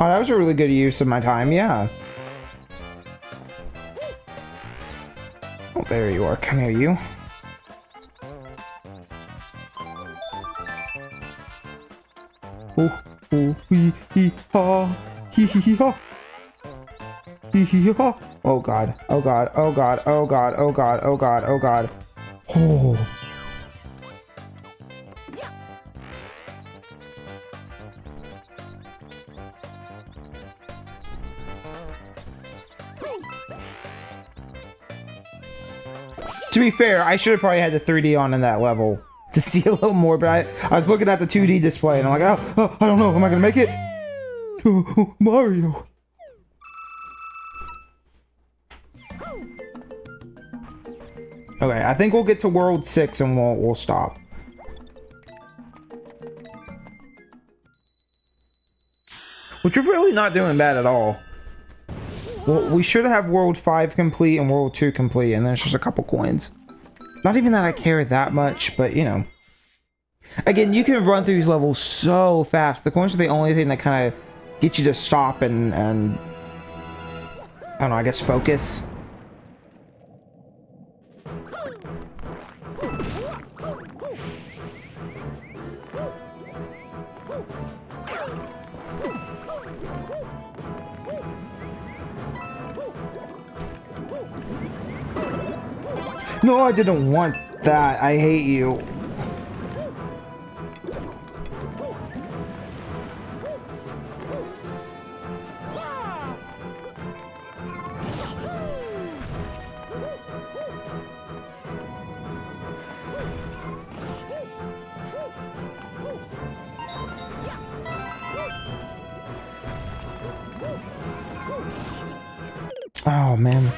Oh, that was a really good use of my time, yeah. Oh, there you are. Come here, you. Oh, oh, hee, hee, ha, hee, hee, ha. Hee, hee, ha. Oh, God. Oh, God. Oh, God. Oh, God. Oh, God. Oh, God. Oh, God. Oh. To be fair, I should have probably had the 3D on in that level to see a little more, but I was looking at the 2D display and I'm like, oh, I don't know, am I gonna make it? Oh, Mario. Okay, I think we'll get to World 6 and we'll stop. Which you're really not doing bad at all. Well, we should have World 5 complete and World 2 complete, and then it's just a couple coins. Not even that I care that much, but you know. Again, you can run through these levels so fast. The coins are the only thing that kind of get you to stop and I don't know, I guess focus. No, I didn't want that. I hate you. Oh, man.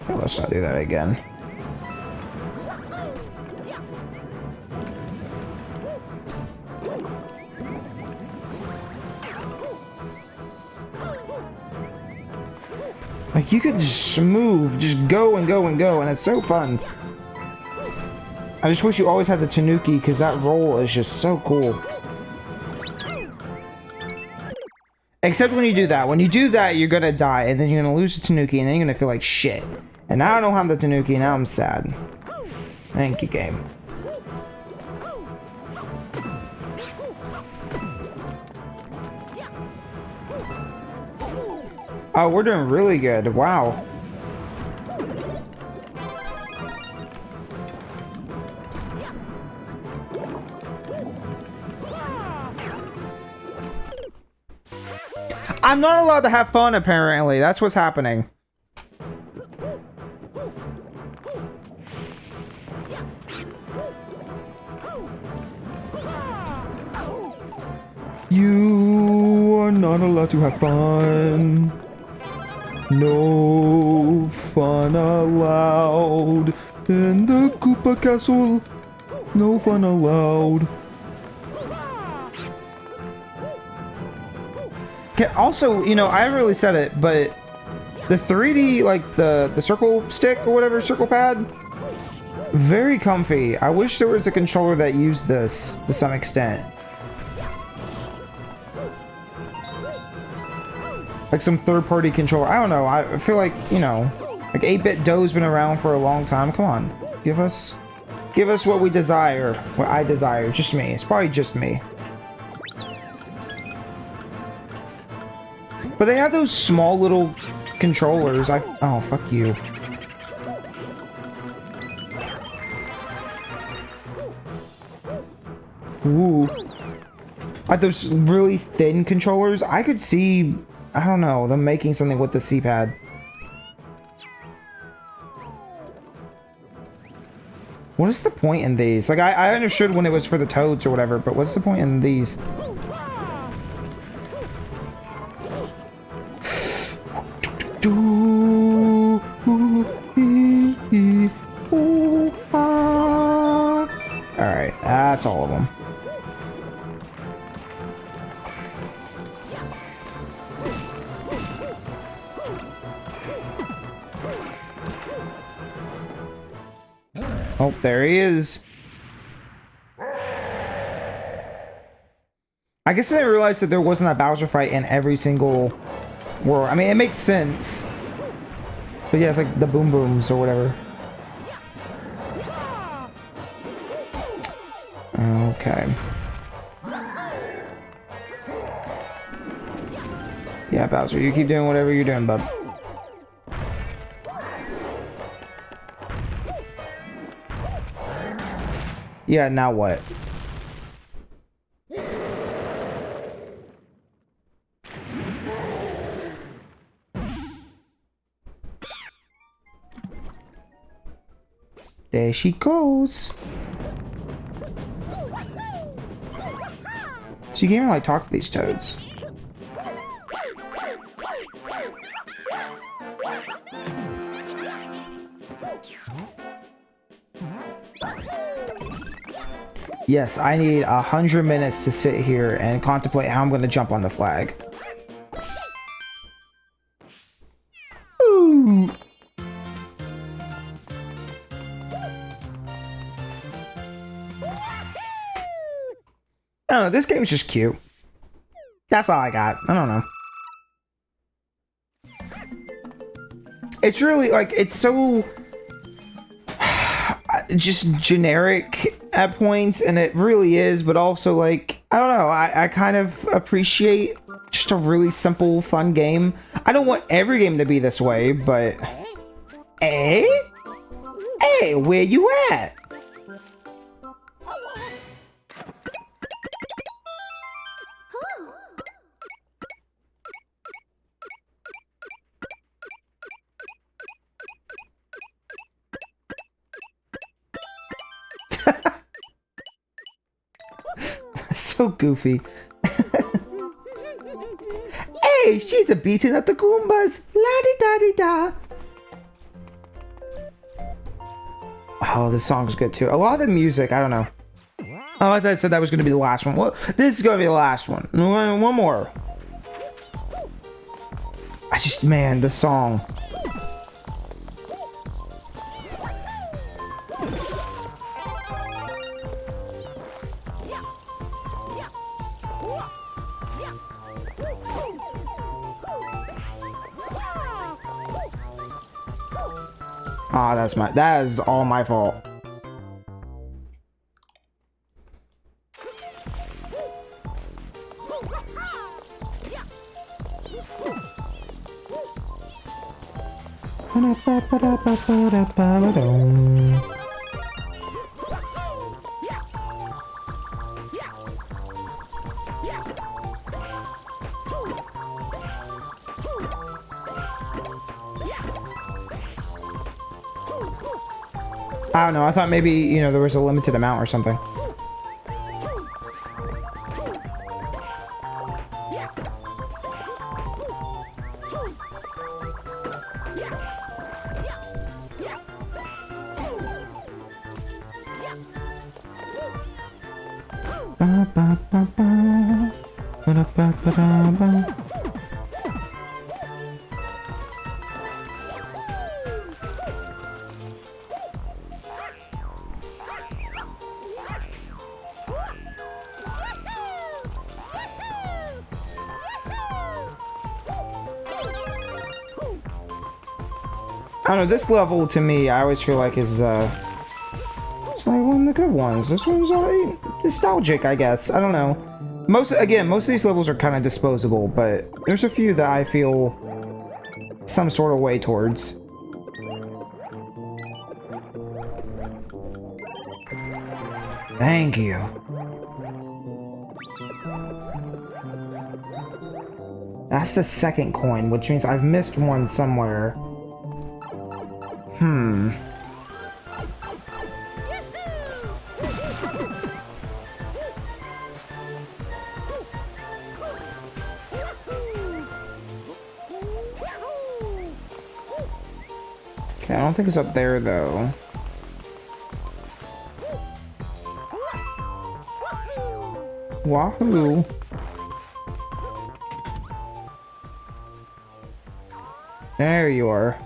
Let's not do that again. Like, you could just move, just go and go and go, and it's so fun. I just wish you always had the Tanuki, because that roll is just so cool. Except when you do that. When you do that, you're gonna die, and then you're gonna lose the Tanuki, and then you're gonna feel like shit. And now I don't have the Tanuki, now I'm sad. Thank you, game. Oh, we're doing really good. Wow. I'm not allowed to have fun, apparently. That's what's happening. You are not allowed to have fun. No fun allowed in the Koopa Castle. No fun allowed. Also, you know, I haven't really said it, but the 3D, like the circle stick or whatever, circle pad, very comfy. I wish there was a controller that used this to some extent. Like some third-party controller. I don't know. I feel like, you know, like 8-bit dough's been around for a long time. Come on. Give us what we desire. What I desire. Just me. It's probably just me. But they have those small little controllers. Oh, fuck you. Ooh. Like those really thin controllers. I could see, I don't know, them making something with the C-pad. What is the point in these? Like, I understood when it was for the toads or whatever, but what's the point in these? Alright, that's all of them. Oh, there he is. I guess I didn't realize that there wasn't a Bowser fight in every single world. I mean, it makes sense. But yeah, it's like the Boom Booms or whatever. Okay. Yeah, Bowser, you keep doing whatever you're doing, bub. Yeah, now what? There she goes. So you can't even like talk to these toads. Yes, I need 100 minutes to sit here and contemplate how I'm going to jump on the flag. Ooh. I don't know, this game's just cute. That's all I got. I don't know. It's really, like, it's so just generic at points, and it really is, but also, like, I don't know, I kind of appreciate just a really simple, fun game. I don't want every game to be this way, but... Hey? Hey, where you at? So goofy. Hey, she's a beating up the Goombas. La-di-da-di-da. Oh, this song's good too. A lot of the music, I don't know. Oh, I thought I said that was going to be the last one. Well, this is going to be the last one. One more. Man, the song. Ah, that is all my fault. I don't know, I thought maybe, you know, there was a limited amount or something. I don't know, this level to me, I always feel like is, it's like one of the good ones. This one's alright. Nostalgic, I guess. I don't know. Most of these levels are kind of disposable, but there's a few that I feel some sort of way towards. Thank you. That's the second coin, which means I've missed one somewhere. Okay, I don't think it's up there, though. Wahoo! There you are.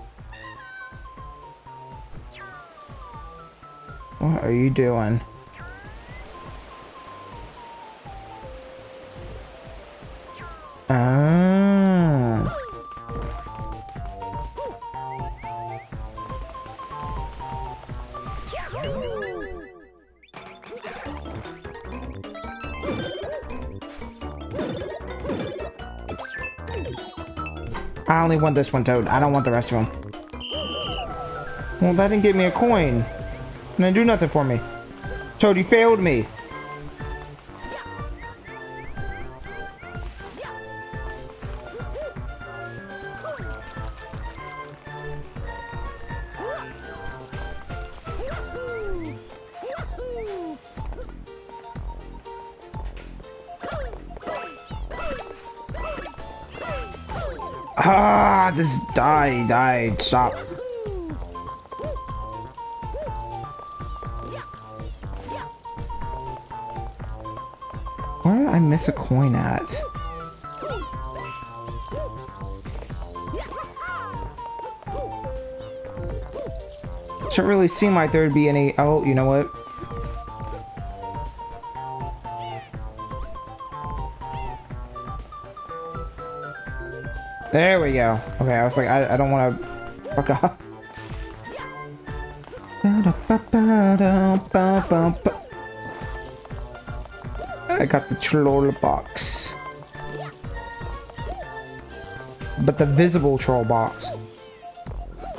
What are you doing? Ah. I only want this one, Toad. I don't want the rest of them. Well, that didn't give me a coin. And didn't do nothing for me. Toad, you failed me. Ah, this died, stop. Where did I miss a coin at? Shouldn't really seem like there'd be any... Oh, you know what? There we go. Okay, I was like, I don't want to fuck up. I got the troll box. But the visible troll box.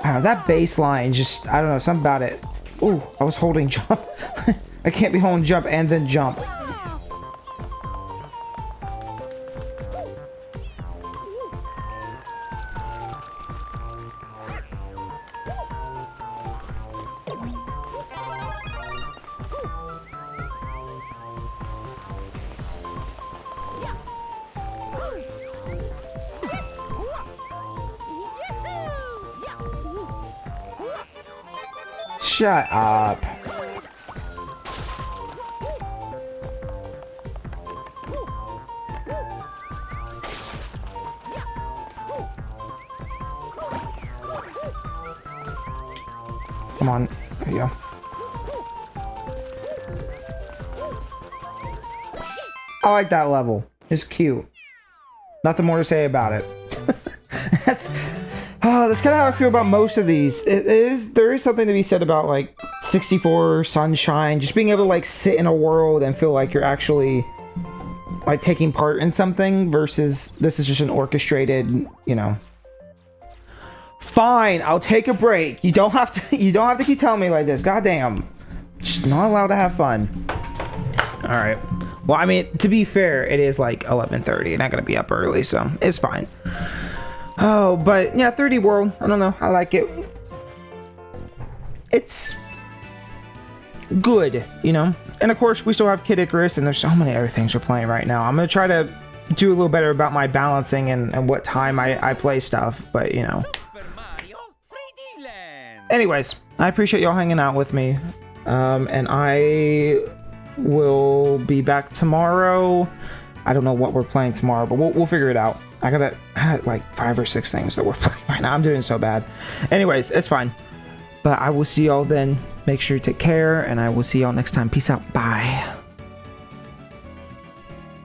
That baseline just, I don't know, something about it. Ooh, I was holding jump. I can't be holding jump and then jump. Shut up. Come on. There you go. I like that level. It's cute. Nothing more to say about it. That's kind of how I feel about most of these. There is something to be said about like 64 Sunshine, just being able to like sit in a world and feel like you're actually like taking part in something versus this is just an orchestrated, you know. Fine, I'll take a break. You don't have to keep telling me like this. Goddamn. Just not allowed to have fun. All right. Well, I mean, to be fair, it is like 11:30. Not gonna be up early, so it's fine. Oh, but yeah, 3D World. I don't know. I like it. It's good, you know. And of course, we still have Kid Icarus, and there's so many other things we're playing right now. I'm gonna try to do a little better about my balancing and what time I play stuff, but you know. Anyways, I appreciate y'all hanging out with me, and I will be back tomorrow. I don't know what we're playing tomorrow, but we'll figure it out. I had like 5 or 6 things that we're playing right now. I'm doing so bad. Anyways, it's fine. But I will see y'all then. Make sure you take care, and I will see y'all next time. Peace out. Bye.